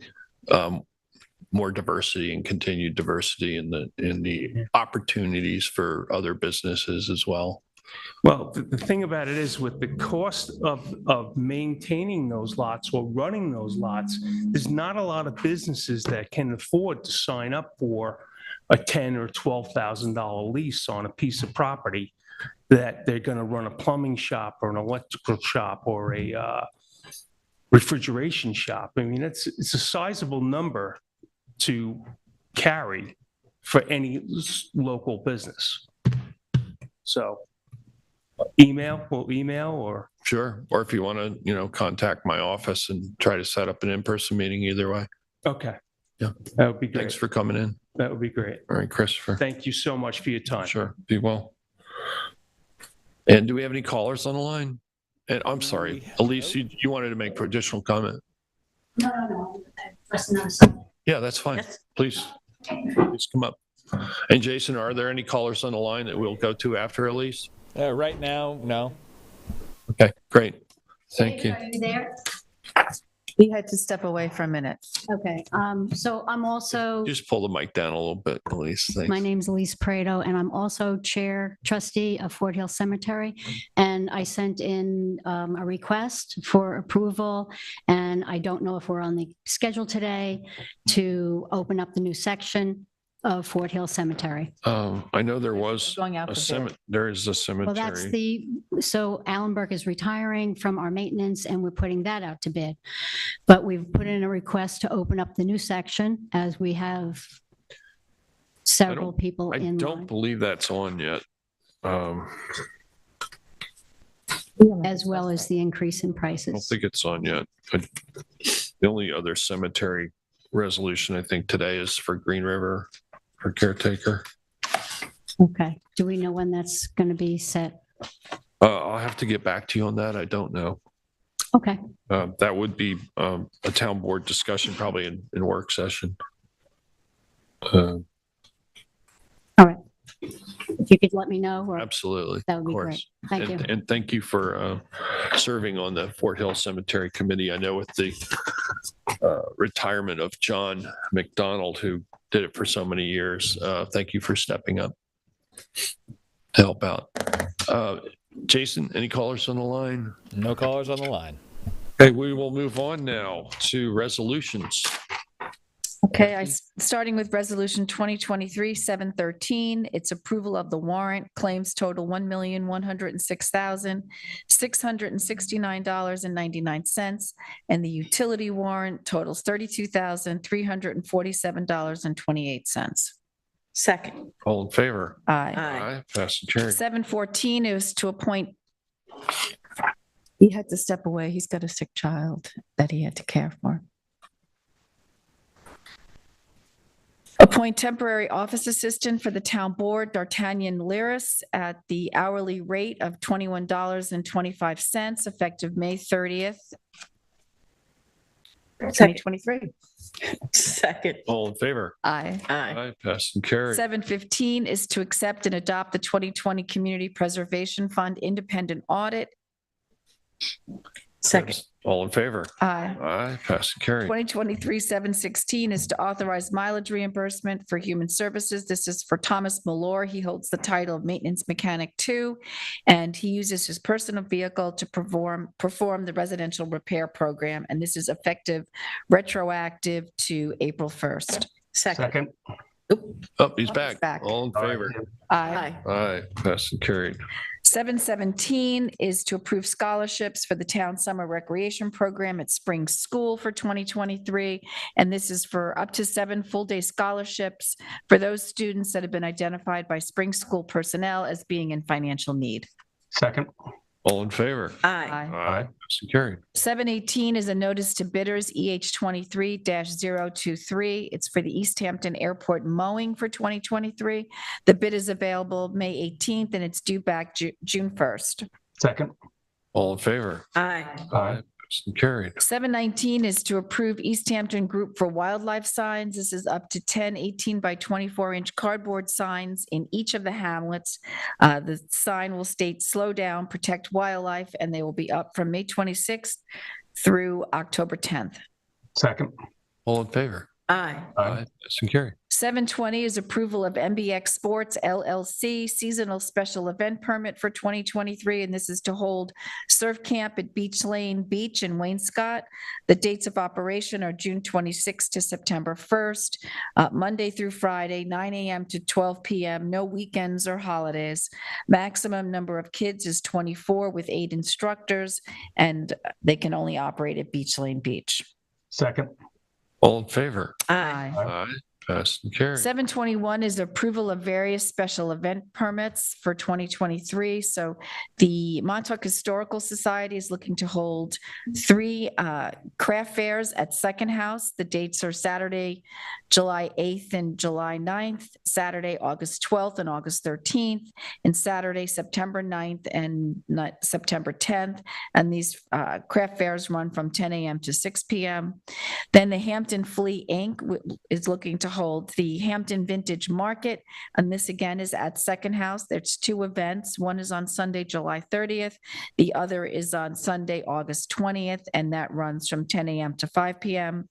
more diversity and continued diversity in the opportunities for other businesses as well. Well, the thing about it is, with the cost of maintaining those lots or running those lots, there's not a lot of businesses that can afford to sign up for a $10,000 or $12,000 lease on a piece of property that they're going to run a plumbing shop or an electrical shop or a refrigeration shop. I mean, it's a sizable number to carry for any local business. So we'll email or. Sure. Or if you want to, contact my office and try to set up an in-person meeting, either way. Okay. Yeah. That would be great. Thanks for coming in. That would be great. All right, Christopher. Thank you so much for your time. Sure. Be well. And do we have any callers on the line? And I'm sorry, Elise, you wanted to make additional comment? No. Yeah, that's fine. Yes. Please come up. And Jason, are there any callers on the line that we'll go to after Elise? Right now, no. Okay, great. Thank you. Are you there? He had to step away for a minute. Okay, so I'm also, Just pull the mic down a little bit, Elise. Thanks. my name's Elise Prado, and I'm also chair trustee of Fort Hill Cemetery. And I sent in a request for approval, and I don't know if we're on the schedule today to open up the new section of Fort Hill Cemetery. I know there was Going out a for bid. cemetery. There is a Well, that's cemetery. so Alan Burke is retiring from our maintenance, and we're putting that out to bid. But we've put in a request to open up the new section, as we have several people I in don't line, believe that's on yet. as well as the increase in I don't prices. think it's on yet. The only other cemetery resolution I think today is for Green River for caretaker. Okay, do we know when that's going to be set? I'll have to get back to you on that. I don't know. Okay, That would be a town board discussion, probably in work session. all right. If you could let me know, or Absolutely. that would be of great. course. Thank you. And thank you for serving on the Fort Hill Cemetery Committee. I know with the retirement of John McDonald, who did it for so many years, thank you for stepping up to help out. Jason, any callers on the line? No callers on the line. Okay, we will move on now to resolutions. Okay, starting with Resolution 2023-713, it's approval of the warrant. Claims total $1,106,669.99, and the utility warrant totals $32,347.28. Second. All in favor? Aye. Aye. Pass and carry. 714 is to appoint. He had to step away. He's got a sick child that he had to care for. Appoint temporary office assistant for the town board, D'Artagnan Lyris, at the hourly rate of $21.25, effective May 30th, 2023. Second. All in favor? Aye. Aye. Pass and carry. 715 is to accept and adopt the 2020 Community Preservation Fund independent audit. Second. All in favor? Aye. Aye, pass and carried. 2023-716 is to authorize mileage reimbursement for human services. This is for Thomas Malore. He holds the title of Maintenance Mechanic 2, and he uses his personal vehicle to perform the residential repair program, and this is effective retroactive to April 1st. Second. Oh, he's back. back. All in favor? Aye. Aye, pass and carried. 717 is to approve scholarships for the town summer recreation program at Spring School for 2023. And this is for up to 7 full-day scholarships for those students that have been identified by Spring School personnel as being in financial need. Second. All in favor? Aye. Aye, pass and carried. 718 is a notice to bidders EH23-023. It's for the East Hampton Airport mowing for 2023. The bid is available May 18th and it's due back June 1st. Second. All in favor? Aye. Aye, pass and carried. 719 is to approve East Hampton Group for Wildlife signs. This is up to 10 18 by 24-inch cardboard signs in each of the hamlets. The sign will state "Slow down, protect wildlife," and they will be up from May 26th through October 10th. Second. All in favor? Aye. Aye, pass and carried. 720 is approval of MBX Sports LLC seasonal special event permit for 2023, and this is to hold surf camp at Beach Lane Beach in Wainscott. The dates of operation are June 26th to September 1st, Monday through Friday, 9 a.m. to 12 p.m., no weekends or holidays. Maximum number of kids is 24 with 8 instructors, and they can only operate at Beach Lane Beach. Second. All in favor? Aye. Aye, pass and carried. 721 is approval of various special event permits for 2023. So the Montauk Historical Society is looking to hold 3 craft fairs at Second House. The dates are Saturday, July 8th and July 9th, Saturday, August 12th and August 13th, and Saturday, September 9th and September 10th. And these craft fairs run from 10 a.m. to 6 p.m. Then the Hampton Flea Inc. is looking to hold the Hampton Vintage Market, and this again is at Second House. There's 2 events. One is on Sunday, July 30th. The other is on Sunday, August 20th, and that runs from 10 a.m. to 5 p.m.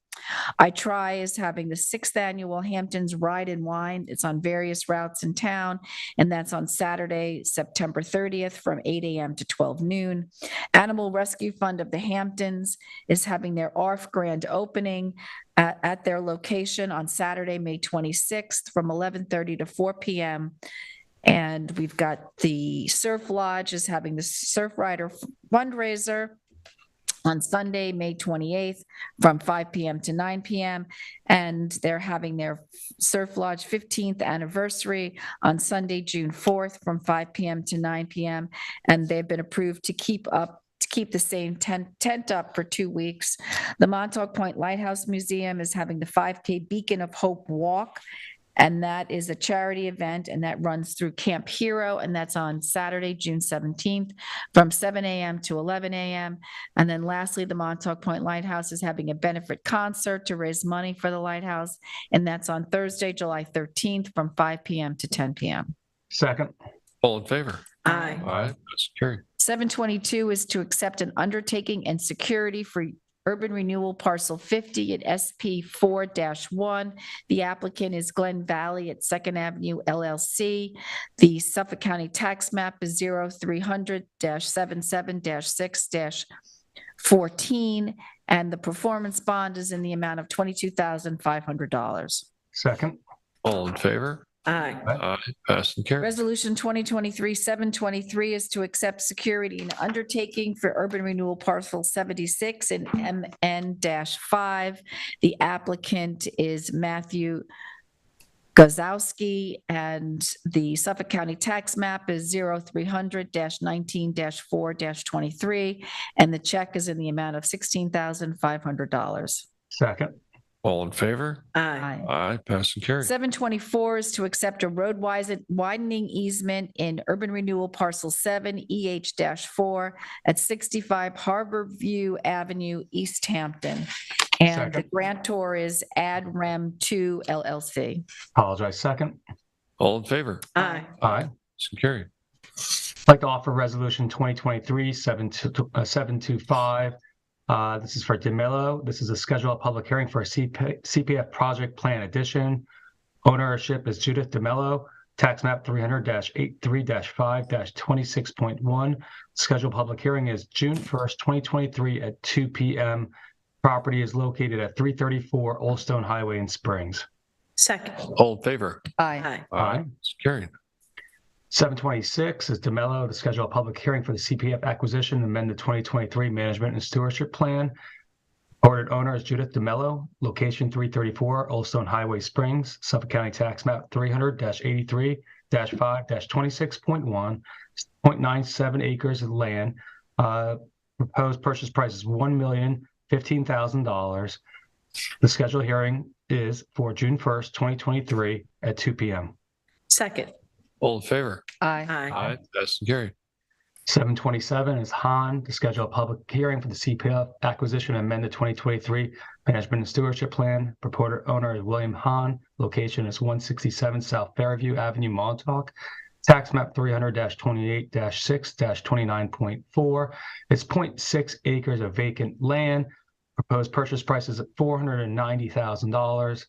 I Try is having the 6th annual Hamptons Ride and Wine. It's on various routes in town, and that's on Saturday, September 30th from 8 a.m. to 12 noon. Animal Rescue Fund of the Hamptons is having their ARF grand opening at their location on Saturday, May 26th from 11:30 to 4 p.m. And we've got the Surf Lodge is having the Surf Rider fundraiser on Sunday, May 28th from 5 p.m. to 9 p.m. And they're having their Surf Lodge 15th anniversary on Sunday, June 4th from 5 p.m. to 9 p.m. And they've been approved to keep the same tent up for 2 weeks. The Montauk Point Lighthouse Museum is having the 5K Beacon of Hope Walk, and that is a charity event, and that runs through Camp Hero, and that's on Saturday, June 17th from 7 a.m. to 11 a.m. And then lastly, the Montauk Point Lighthouse is having a benefit concert to raise money for the lighthouse, and that's on Thursday, July 13th from 5 p.m. to 10 p.m. Second. All in favor? Aye. Aye, pass and carried. 722 is to accept an undertaking and security for Urban Renewal Parcel 50 at SP 4-1. The applicant is Glen Valley at Second Avenue LLC. The Suffolk County tax map is 0300-77-6-14, and the performance bond is in the amount of $22,500. Second. All in favor? Aye. Aye, pass and carried. Resolution 2023-723 is to accept security and undertaking for Urban Renewal Parcel 76 in MN-5. The applicant is Matthew Gazowski, and the Suffolk County tax map is 0300-19-4-23, and the check is in the amount of $16,500. Second. All in favor? Aye. Aye, pass and carried. 724 is to accept a road widening easement in Urban Renewal Parcel 7 EH-4 at 65 Harbor View Avenue, East Hampton. And the grantor is AdRem 2 LLC. Apologize. Second. All in favor? Aye. Aye. Pass and carried. I'd like to offer Resolution 2023-725. This is for DeMillo. This is a scheduled public hearing for a CPF project plan addition. Ownership is Judith DeMello. Tax map 300-83-5-26.1. Scheduled public hearing is June 1st, 2023 at 2 p.m. Property is located at 334 Old Stone Highway in Springs. Second. All in favor? Aye. Aye. It's carried. 726 is DeMello, the scheduled public hearing for the CPF acquisition, amend the 2023 management and stewardship plan. Ordered owner is Judith DeMello, location 334 Old Stone Highway Springs, Suffolk County Tax Map 300-83-5-26.1, 0.97 acres of land. Proposed purchase price is $1,015,000. The scheduled hearing is for June 1st, 2023 at 2 p.m. Second. All in favor? Aye. Aye. That's carried. 727 is Han, to schedule a public hearing for the CPF acquisition and amend the 2023 management and stewardship plan. Purported owner is William Han. Location is 167 South Fairview Avenue, Montauk. Tax map 300-28-6-29.4. It's 0.6 acres of vacant land. Proposed purchase price is at $490,000.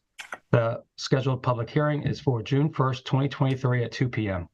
The scheduled public hearing is for June 1st, 2023 at 2 p.m.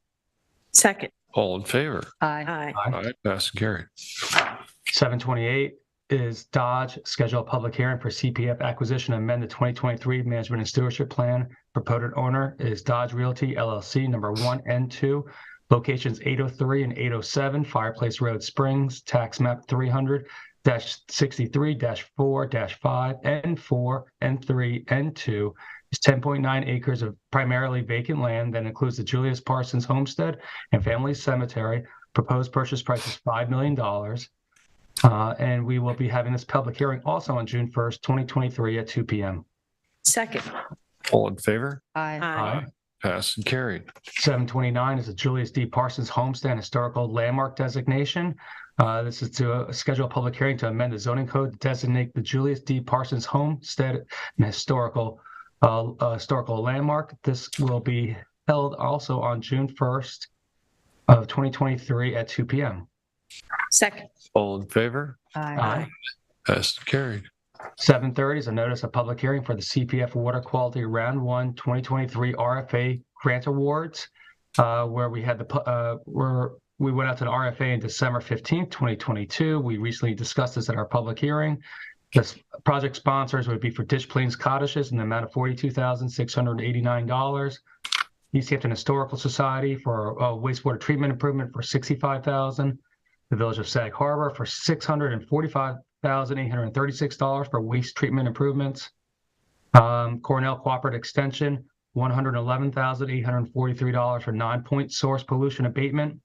Second. All in favor? Aye. Aye. That's carried. 728 is Dodge, schedule a public hearing for CPF acquisition and amend the 2023 management and stewardship plan. Proponent owner is Dodge Realty LLC, number 1 and 2, locations 803 and 807 Fireplace Road, Springs, tax map 300-63-4-5 and 4 and 3 and 2. Is 10.9 acres of primarily vacant land that includes the Julius Parsons Homestead and Family Cemetery. Proposed purchase price is $5 million. And we will be having this public hearing also on June 1st, 2023 at 2 p.m. Second. All in favor? Aye. Passed and carried. 729 is the Julius D. Parsons Homestead Historical Landmark Designation. This is to schedule a public hearing to amend the zoning code to designate the Julius D. Parsons Homestead and historical landmark. This will be held also on June 1st of 2023 at 2 p.m. Second. All in favor? Aye. Passed and carried. 7:30 is a notice of public hearing for the CPF Water Quality Round 1 2023 RFA Grant Awards, where we had we went out to the RFA on December 15th, 2022. We recently discussed this at our public hearing. The project sponsors would be for Ditch Plains Cottages in the amount of $42,689. East Hampton Historical Society for wastewater treatment improvement for $65,000. The Village of Sag Harbor for $645,836 for waste treatment improvements. Cornell Cooperative Extension, $111,843 for non-point source pollution abatement.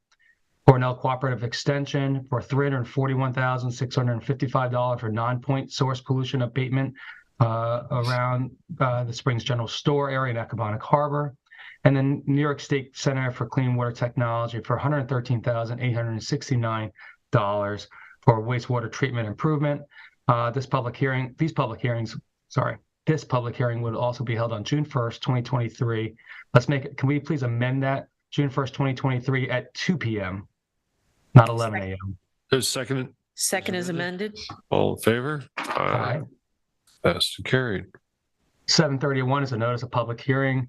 Cornell Cooperative Extension for $341,655 for non-point source pollution abatement around the Springs General Store area in Accabonac Harbor. And then New York State Center for Clean Water Technology for $113,869 for wastewater treatment improvement. This public hearing would also be held on June 1st, 2023. Can we please amend that? June 1st, 2023 at 2 p.m., not 11 a.m. There's second. Second is amended. All in favor? Aye. Passed and carried. 731 is a notice of public hearing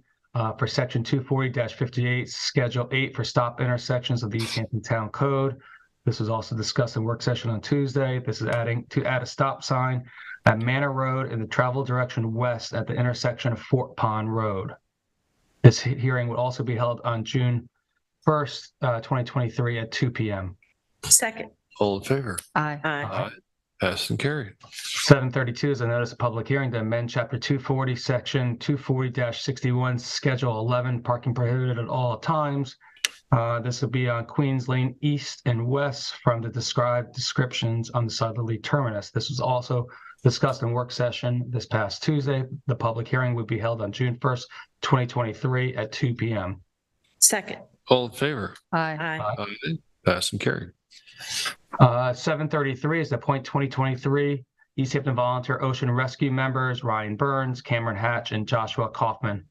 for Section 240-58, Schedule 8 for stop intersections of the East Hampton Town Code. This was also discussed in work session on Tuesday. This is to add a stop sign at Manor Road in the travel direction west at the intersection of Fort Pond Road. This hearing would also be held on June 1st, 2023 at 2 p.m. Second. All in favor? Aye. Passed and carried. 732 is a notice of public hearing to amend Chapter 240, Section 240-61, Schedule 11, parking prohibited at all times. This will be on Queens Lane East and West from the described descriptions on the southerly terminus. This was also discussed in work session this past Tuesday. The public hearing would be held on June 1st, 2023 at 2 p.m. Second. All in favor? Aye. Passed and carried. 733 is the appoint 2023 East Hampton Volunteer Ocean Rescue members Ryan Burns, Cameron Hatch, and Joshua Kaufman.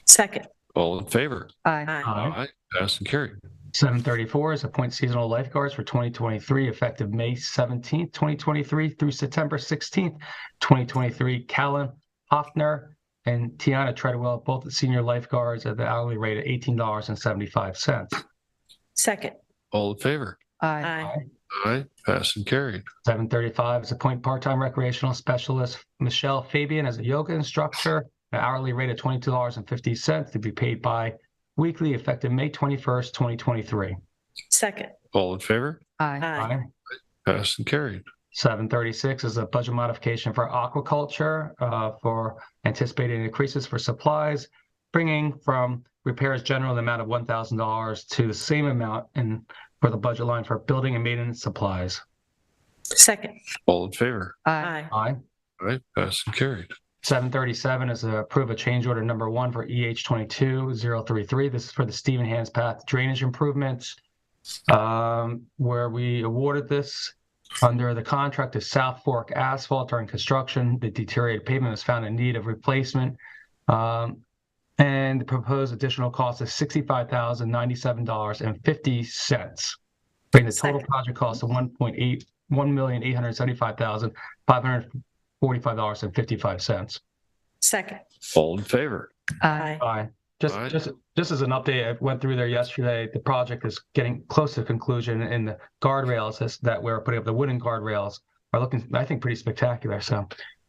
Second. All in favor? Aye. Passed and carried. 734 is appoint seasonal lifeguards for 2023, effective May 17th, 2023 through September 16th, 2023. Callan Hoffner and Tiana Treadwell, both senior lifeguards at the hourly rate of $18.75. Second. All in favor? Aye. Aye. Passed and carried. 735 is appoint part-time recreational specialist Michelle Fabian as a yoga instructor, an hourly rate of $22.50 to be paid bi-weekly, effective May 21st, 2023. Second. All in favor? Aye. Passed and carried. 736 is a budget modification for aquaculture for anticipated increases for supplies, bringing from repairs general the amount of $1,000 to the same amount for the budget line for building and maintenance supplies. Second. All in favor? Aye. Aye. All right. Passed and carried. 737 is to approve a change order number 1 for EH 22033. This is for the Stephen Hands Path drainage improvements, where we awarded this under the contract to South Fork Asphalt during construction. The deteriorated pavement was found in need of replacement. And the proposed additional cost is $65,097.50, bringing the total project cost to $1,875,545.55. Second. All in favor? Aye. Aye. Just as an update, I went through there yesterday. The project is getting close to conclusion, and the guardrails that we're putting up, the wooden guardrails, are looking, I think, pretty spectacular. So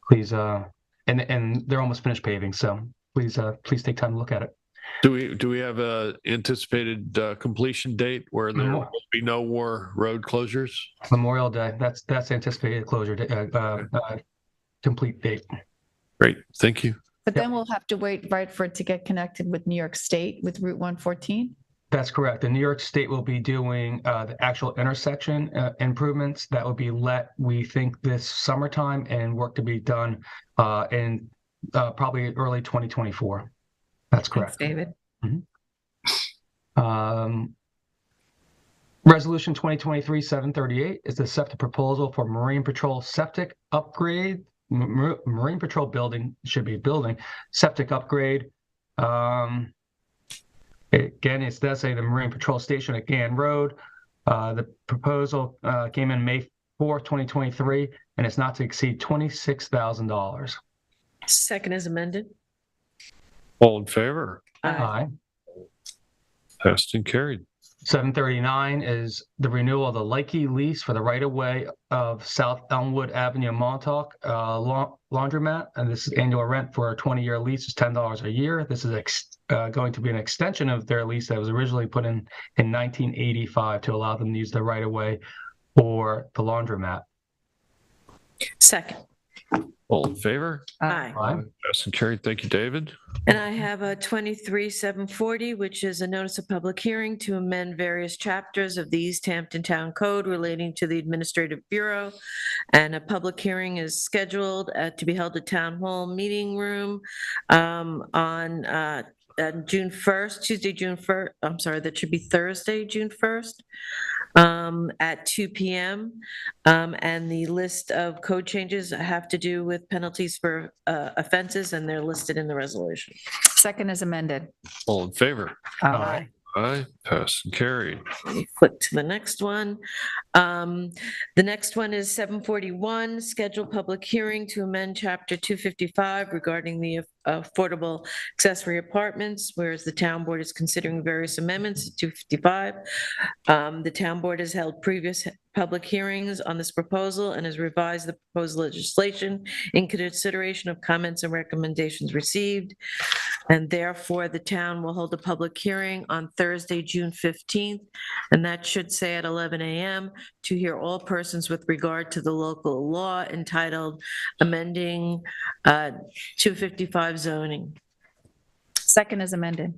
please, and they're almost finished paving. So please take time to look at it. Do we have a anticipated completion date where there will be no more road closures? Memorial Day. That's anticipated closure complete date. Great, thank you. But then we'll have to wait, right, for it to get connected with New York State with Route 114? That's correct. The New York State will be doing the actual intersection improvements that will be we think, this summertime, and work to be done in probably early 2024. That's correct. Thanks, David. Mm-hmm. Resolution 2023-738 is the septic proposal for Marine Patrol septic upgrade. Marine Patrol building should be building septic upgrade. Again, it does say the Marine Patrol Station at Gann Road. The proposal came in May 4th, 2023, and it's not to exceed $26,000. Second is amended. All in favor? Aye. Passed and carried. 739 is the renewal of the Likey lease for the right-of-way of South Elmwood Avenue, Montauk laundromat, and this is annual rent for a 20-year lease is $10 a year. This is going to be an extension of their lease that was originally put in 1985 to allow them to use the right-of-way for the laundromat. Second. All in favor? Aye. Passed and carried. Thank you, David. And I have a 23-740, which is a notice of public hearing to amend various chapters of the East Hampton Town Code relating to the Administrative Bureau. And a public hearing is scheduled to be held at Town Hall Meeting Room on June 1st, Tuesday, June 1st. I'm sorry, that should be Thursday, June 1st. At 2 p.m. And the list of code changes have to do with penalties for offenses, and they're listed in the resolution. Second is amended. All in favor? Aye. Aye. Passed and carried. Let me flip to the next one. The next one is 741, scheduled public hearing to amend Chapter 255 regarding the affordable accessory apartments, whereas the town board is considering various amendments to 255. The town board has held previous public hearings on this proposal and has revised the proposed legislation in consideration of comments and recommendations received. And therefore, the town will hold a public hearing on Thursday, June 15th, and that should say at 11 a.m. to hear all persons with regard to the local law entitled amending 255 zoning. Second is amended.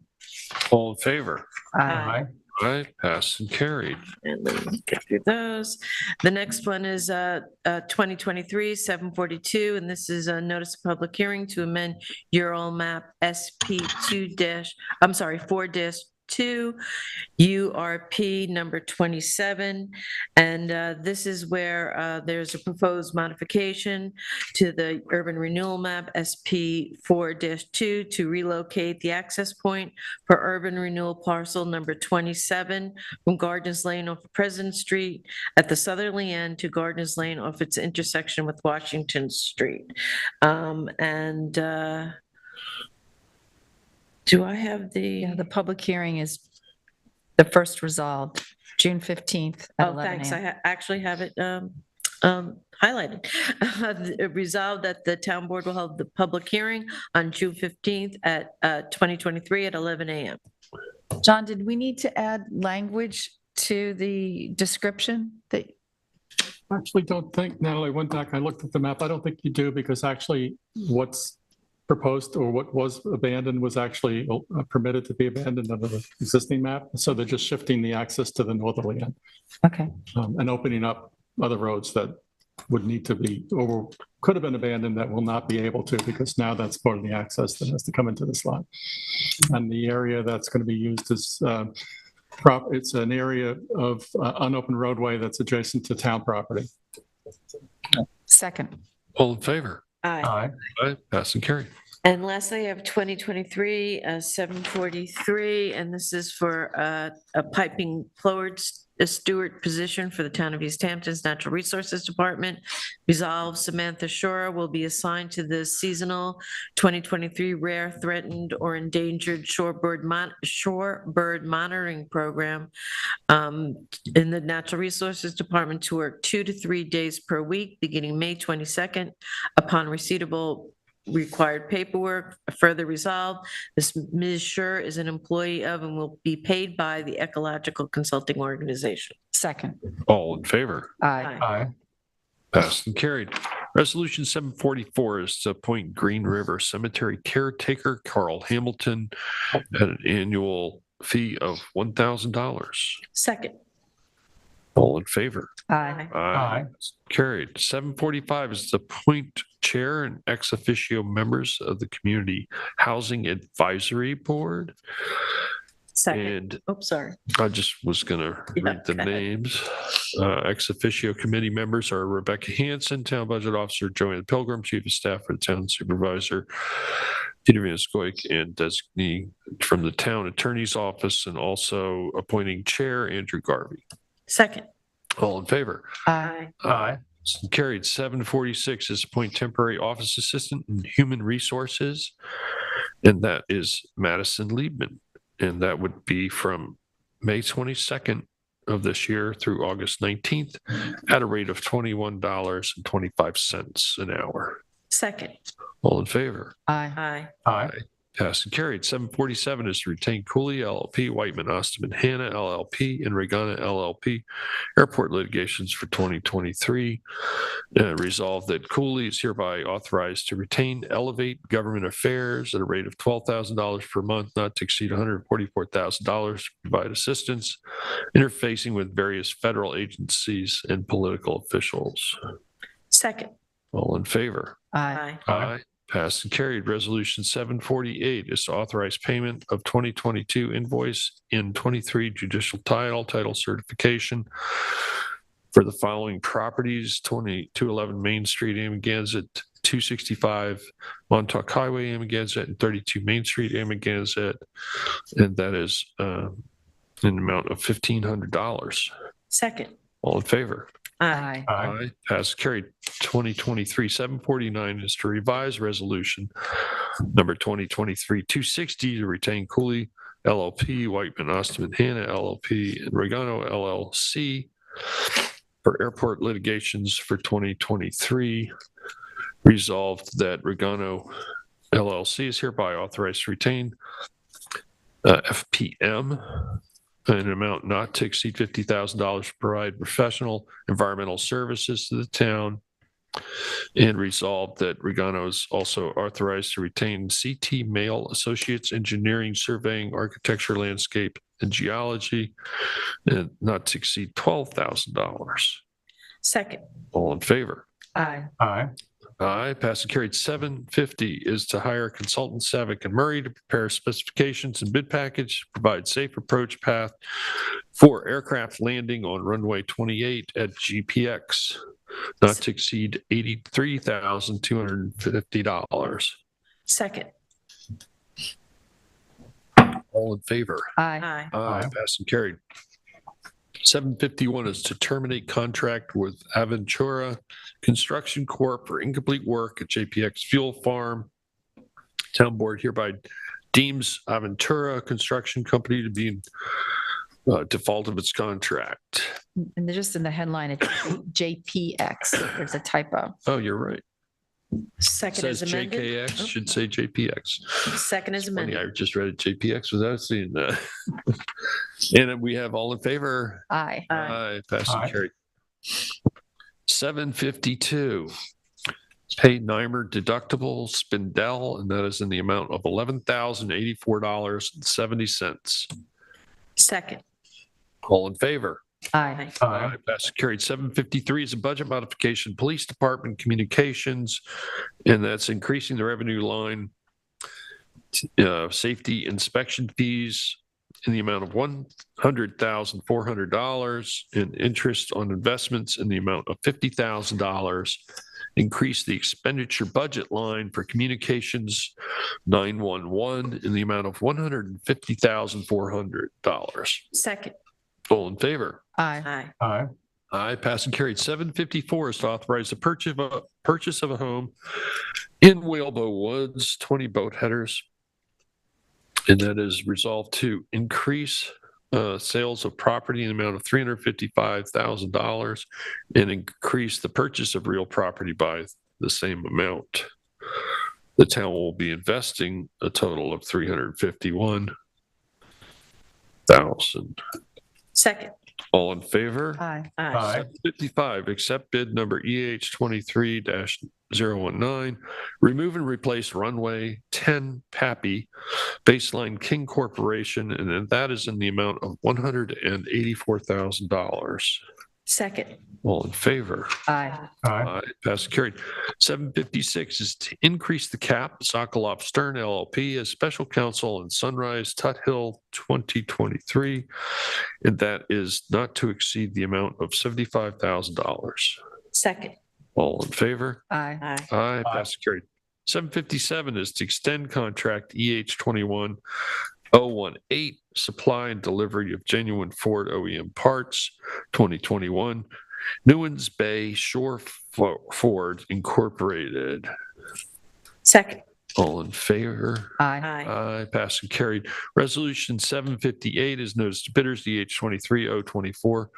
All in favor? Aye. Aye. Passed and carried. And let me get through those. The next one is 2023-742, and this is a notice of public hearing to amend Ural Map SP 4-1 2, URP number 27. And this is where there's a proposed modification to the urban renewal map SP 4-2 to relocate the access point for urban renewal parcel number 27 from Gardens Lane off of President Street at the southerly end to Gardens Lane off its intersection with Washington Street. Do I have Yeah, the public hearing is the first resolved, June 15th at 11 thanks. a.m. I actually have it highlighted. Resolved that the town board will hold the public hearing on June 15th at 2023 at 11 a.m. John, did we need to add language to the description that? I actually don't think, Natalie, went back, I looked at the map. I don't think you do, because actually what's proposed or what was abandoned was actually permitted to be abandoned under the existing map. So they're just shifting the access to the northerly end. Okay. And opening up other roads that would need to be, or could have been abandoned that will not be able to, because now that's part of the access that has to come into this lot. And the area that's going to be used is it's an area of unopened roadway that's adjacent to town property. Second. All in favor? Aye. Aye. Pass and carry. And lastly, I have 2023 743, and this is for a piping forward steward position for the town of East Hampton's Natural Resources Department. Resolved, Samantha Shore will be assigned to the seasonal 2023 rare, threatened, or endangered shorebird monitoring program in the Natural Resources Department to work 2 to 3 days per week, beginning May 22nd, upon receivable required paperwork. Further resolved, Ms. Schur is an employee of and will be paid by the Ecological Consulting Organization. Second. All in favor? Aye. Aye. Passed and carried. Resolution 744 is to appoint Green River Cemetery caretaker Carl Hamilton at an annual fee of $1,000. Second. All in favor? Aye. Aye. Carried. 745 is to appoint chair and ex officio members of the Community Housing Advisory Board. Second. And sorry. I just was going to read the names. Ex officio committee members are Rebecca Hanson, Town Budget Officer, Joanne Pilgrim, Chief of Staff for the Town Supervisor, Peter Vanscoik, and designee from the Town Attorney's Office, and also appointing Chair Andrew Garvey. Second. All in favor? Aye. Aye. Carried. 746 is appoint temporary office assistant in human resources, and that is Madison Liebman, and that would be from May 22nd of this year through August 19th at a rate of $21.25 an hour. Second. All in favor? Aye. Aye. Aye. Passed and carried. 747 is to retain Cooley LLP, Whiteman, Osterman, Hanna LLP, and Regana LLP airport litigations for 2023. Resolved that Cooley is hereby authorized to retain Elevate Government Affairs at a rate of $12,000 per month, not to exceed $144,000, to provide assistance interfacing with various federal agencies and political officials. Second. All in favor? Aye. Aye. Passed and carried. Resolution 748 is to authorize payment of 2022 invoice in 23 judicial title certification for the following properties: 2211 Main Street, Amagansett, 265 Montauk Highway, Amagansett, and 32 Main Street, Amagansett, and that is an amount of $1,500. Second. All in favor? Aye. Aye. Passed, carried. 2023-749 is to revise resolution number 2023-260 to retain Cooley LLP, Whiteman, Osterman, Hanna LLP, and Regano LLC for airport litigations for 2023. Resolved that Regano LLC is hereby authorized to retain FPM an amount not to exceed $50,000 to provide professional environmental services to the town. And resolved that Regano is also authorized to retain CT Mail Associates Engineering, Surveying, Architecture, Landscape, and Geology, and not to exceed $12,000. Second. All in favor? Aye. Aye. Aye, pass and carried. 750 is to hire consultants Savick and Murray to prepare specifications and bid package, provide safe approach path for aircraft landing on runway 28 at GPX, not to exceed $83,250. Second. All in favor? Aye. Aye, pass and carried. 751 is to terminate contract with Aventura Construction Corp. for incomplete work at JPX Fuel Farm. Town board hereby deems Aventura Construction Company to be in default of its contract. And they're just in the headline, it's JPX. There's a typo. Oh, you're right. Second Says is amended. JKX, should say JPX. Second is Funny, amended. I just read it JPX without seeing that. And then we have all in favor. Aye. Aye, pass and Aye. carried. 752. Pay NYMER deductible Spindell, and that is in the amount of $11,084.70. Second. All in favor? Aye. Aye, pass and carried. 753 is a budget modification, Police Department Communications, and that's increasing the revenue line, safety inspection fees in the amount of $100,400 and interest on investments in the amount of $50,000. Increase the expenditure budget line for communications 911 in the amount of $150,400. Second. All in favor? Aye. Aye. Aye, pass and carried. 754 is to authorize the purchase of a home in Whalebow Woods, 20 boat headers. And that is resolved to increase sales of property in the amount of $355,000 and increase the purchase of real property by the same amount. The town will be investing a total of $351,000. Second. All in favor? Aye. Aye. 755, accept bid number EH 23-019, remove and replace runway 10 Pappy, Baseline King Corporation, and then that is in the amount of $184,000. Second. All in favor? Aye. Aye. Pass and carried. 756 is to increase the cap, Sokolov Stern LLP as special counsel in Sunrise Tut Hill 2023, and that is not to exceed the amount of $75,000. Second. All in favor? Aye. Aye. Aye. Pass and carried. 757 is to extend contract EH 21018, supply and delivery of genuine Ford OEM parts 2021. Newlands Bay Shore Ford Incorporated. Second. All in favor? Aye. Aye. Aye, pass and carried. Resolution 758 is notice to bidders, DH 23024.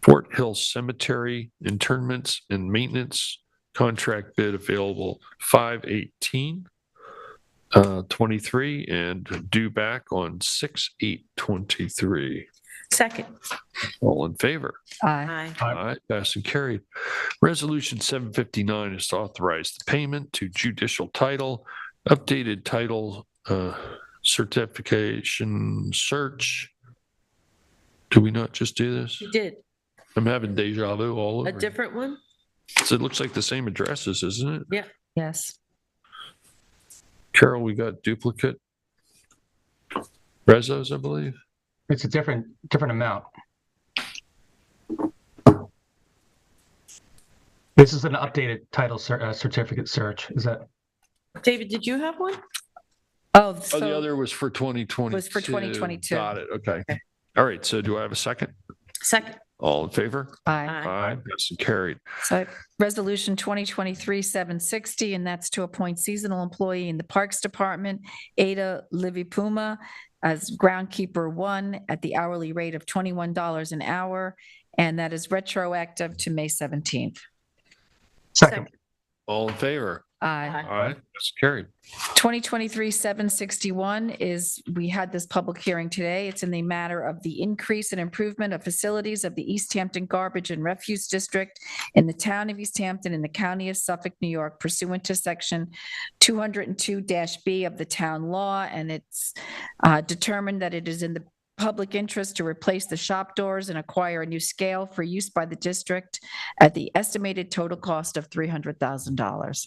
Fort Hill Cemetery Internments and Maintenance, contract bid available 5/18/23 and due back on 6/8/23. Second. All in favor? Aye. Aye. Aye, pass and carried. Resolution 759 is to authorize the payment to judicial title, updated title certification search. Do we not just do this? You did. I'm having deja vu all over. A different one? So it looks like the same addresses, isn't it? Yeah. Yes. Carol, we got duplicate rezos, I believe. It's a different amount. This is an updated title certificate search. Is that? David, did you have one? Oh, Oh, the so other was for 2022. was for 2022. Got it. Okay. All right. So do I have a second? Second. All in favor? aye. Aye. Pass and carried. So resolution 2023-760, and that's to appoint seasonal employee in the Parks Department, Ada Livy Puma, as groundkeeper 1 at the hourly rate of $21 an hour, and that is retroactive to May 17th. Second. All in favor? Aye. Aye. Pass and carried. 2023-761 is, we had this public hearing today. It's in the matter of the increase and improvement of facilities of the East Hampton Garbage and Refuse District in the town of East Hampton in the county of Suffolk, New York, pursuant to section 202-B of the town law. And it's determined that it is in the public interest to replace the shop doors and acquire a new scale for use by the district at the estimated total cost of $300,000.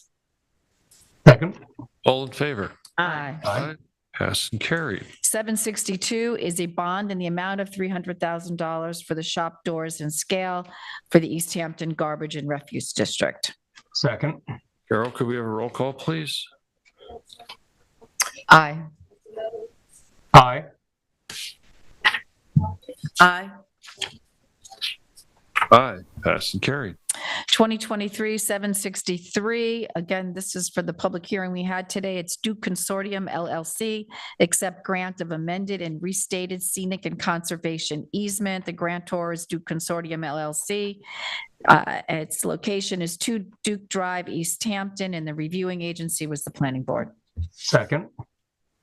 Second. All in favor? Aye. Aye. Passed and carried. 762 is a bond in the amount of $300,000 for the shop doors and scale for the East Hampton Garbage and Refuse District. Second. Carol, could we have a roll call, please? Aye. Aye. Aye. Aye. Passed and carried. 2023-763, again, this is for the public hearing we had today. It's Duke Consortium LLC, accept grant of amended and restated scenic and conservation easement. The grantor is Duke Consortium LLC. Its location is 2 Duke Drive, East Hampton, and the reviewing agency was the planning board. Second.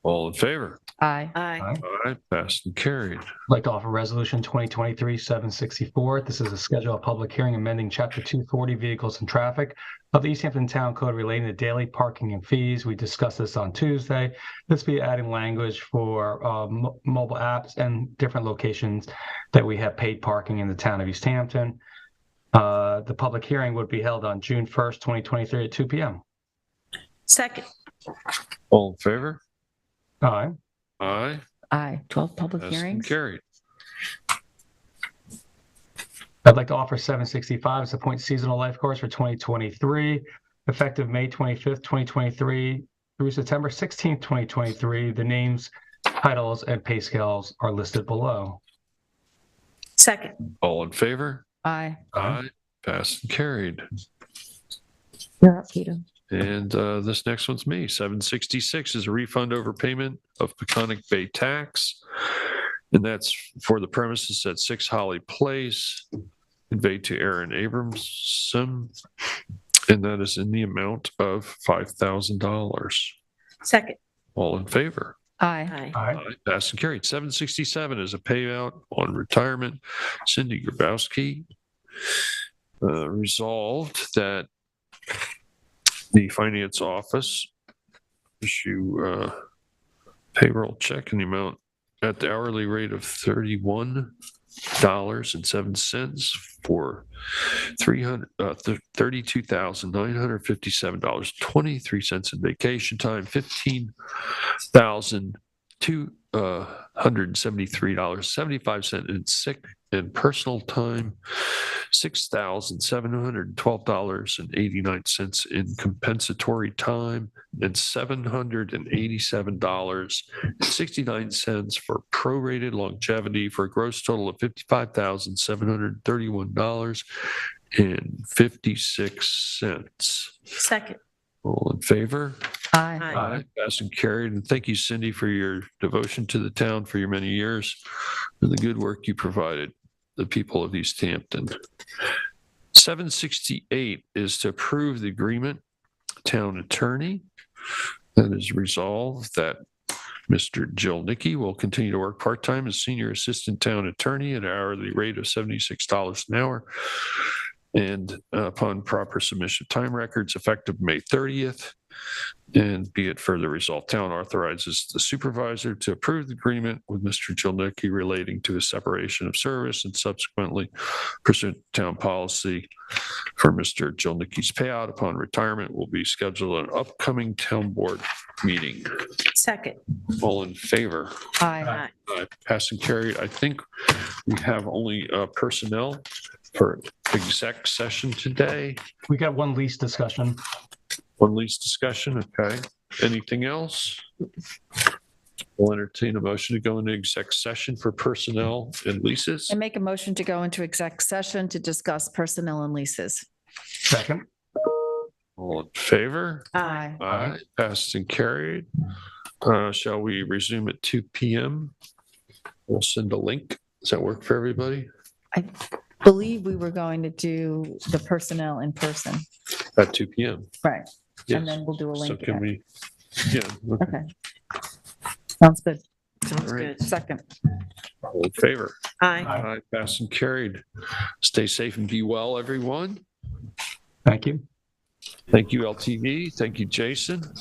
All in favor? Aye. Aye. Aye. Passed and carried. I'd like to offer resolution 2023-764. This is a schedule of public hearing amending chapter 240 vehicles and traffic of the East Hampton Town Code relating to daily parking and fees. We discussed this on Tuesday. This will be adding language for mobile apps and different locations that we have paid parking in the town of East Hampton. The public hearing would be held on June 1st, 2023 at 2 p.m. Second. All in favor? Aye. Aye. Aye. 12 public Passed and hearings. carried. I'd like to offer 765 as appoint seasonal lifeguards for 2023, effective May 25th, 2023 through September 16th, 2023. The names, titles, and pay scales are listed below. Second. All in favor? Aye. Aye. Passed and carried. You're up, Peter. And this next one's me. 766 is a refund overpayment of Peconic Bay tax. And that's for the premises at 6 Holly Place, conveyed to Aaron Abramson. And that is in the amount of $5,000. Second. All in favor? Aye. Aye. Aye. Passed and carried. 767 is a payout on retirement. Cindy Grabowski resolved that the finance office issue payroll check in the amount at the hourly rate of $31.07 for $32,957.23 in vacation time, $15,273.75 in sick and personal time, $6,712.89 in compensatory time, and $787.69 for prorated longevity, for a gross total of $55,731.56. Second. All in favor? Aye. Aye. Passed and carried. And thank you, Cindy, for your devotion to the town for your many years and the good work you provided the people of East Hampton. 768 is to approve the agreement, town attorney. That is resolved that Mr. Jill Nicky will continue to work part-time as senior assistant town attorney at an hourly rate of $76 an hour. And upon proper submission of time records effective May 30th, and be it further resolved, town authorizes the supervisor to approve the agreement with Mr. Jilnicki relating to his separation of service, and subsequently pursuant to town policy for Mr. Jilnicki's payout upon retirement will be scheduled at an upcoming town board meeting. Second. All in favor? Aye. Passed and carried. I think we have only personnel for exec session today. We got one lease discussion. One lease discussion, okay. Anything else? We'll entertain a motion to go into exec session for personnel and leases. I make a motion to go into exec session to discuss personnel and leases. Second. All in favor? Aye. Aye. Passed and carried. Shall we resume at 2 p.m.? We'll send a link. Does that work for everybody? I believe we were going to do the personnel in person. At 2 p.m. Right. Yes. And then we'll do a link. So can we? Yeah. Okay. Sounds good. Sounds All right. good. Second. All in favor? Aye. Aye. Passed and carried. Stay safe and be well, everyone. Thank you. Thank you, LTV. Thank you, Jason.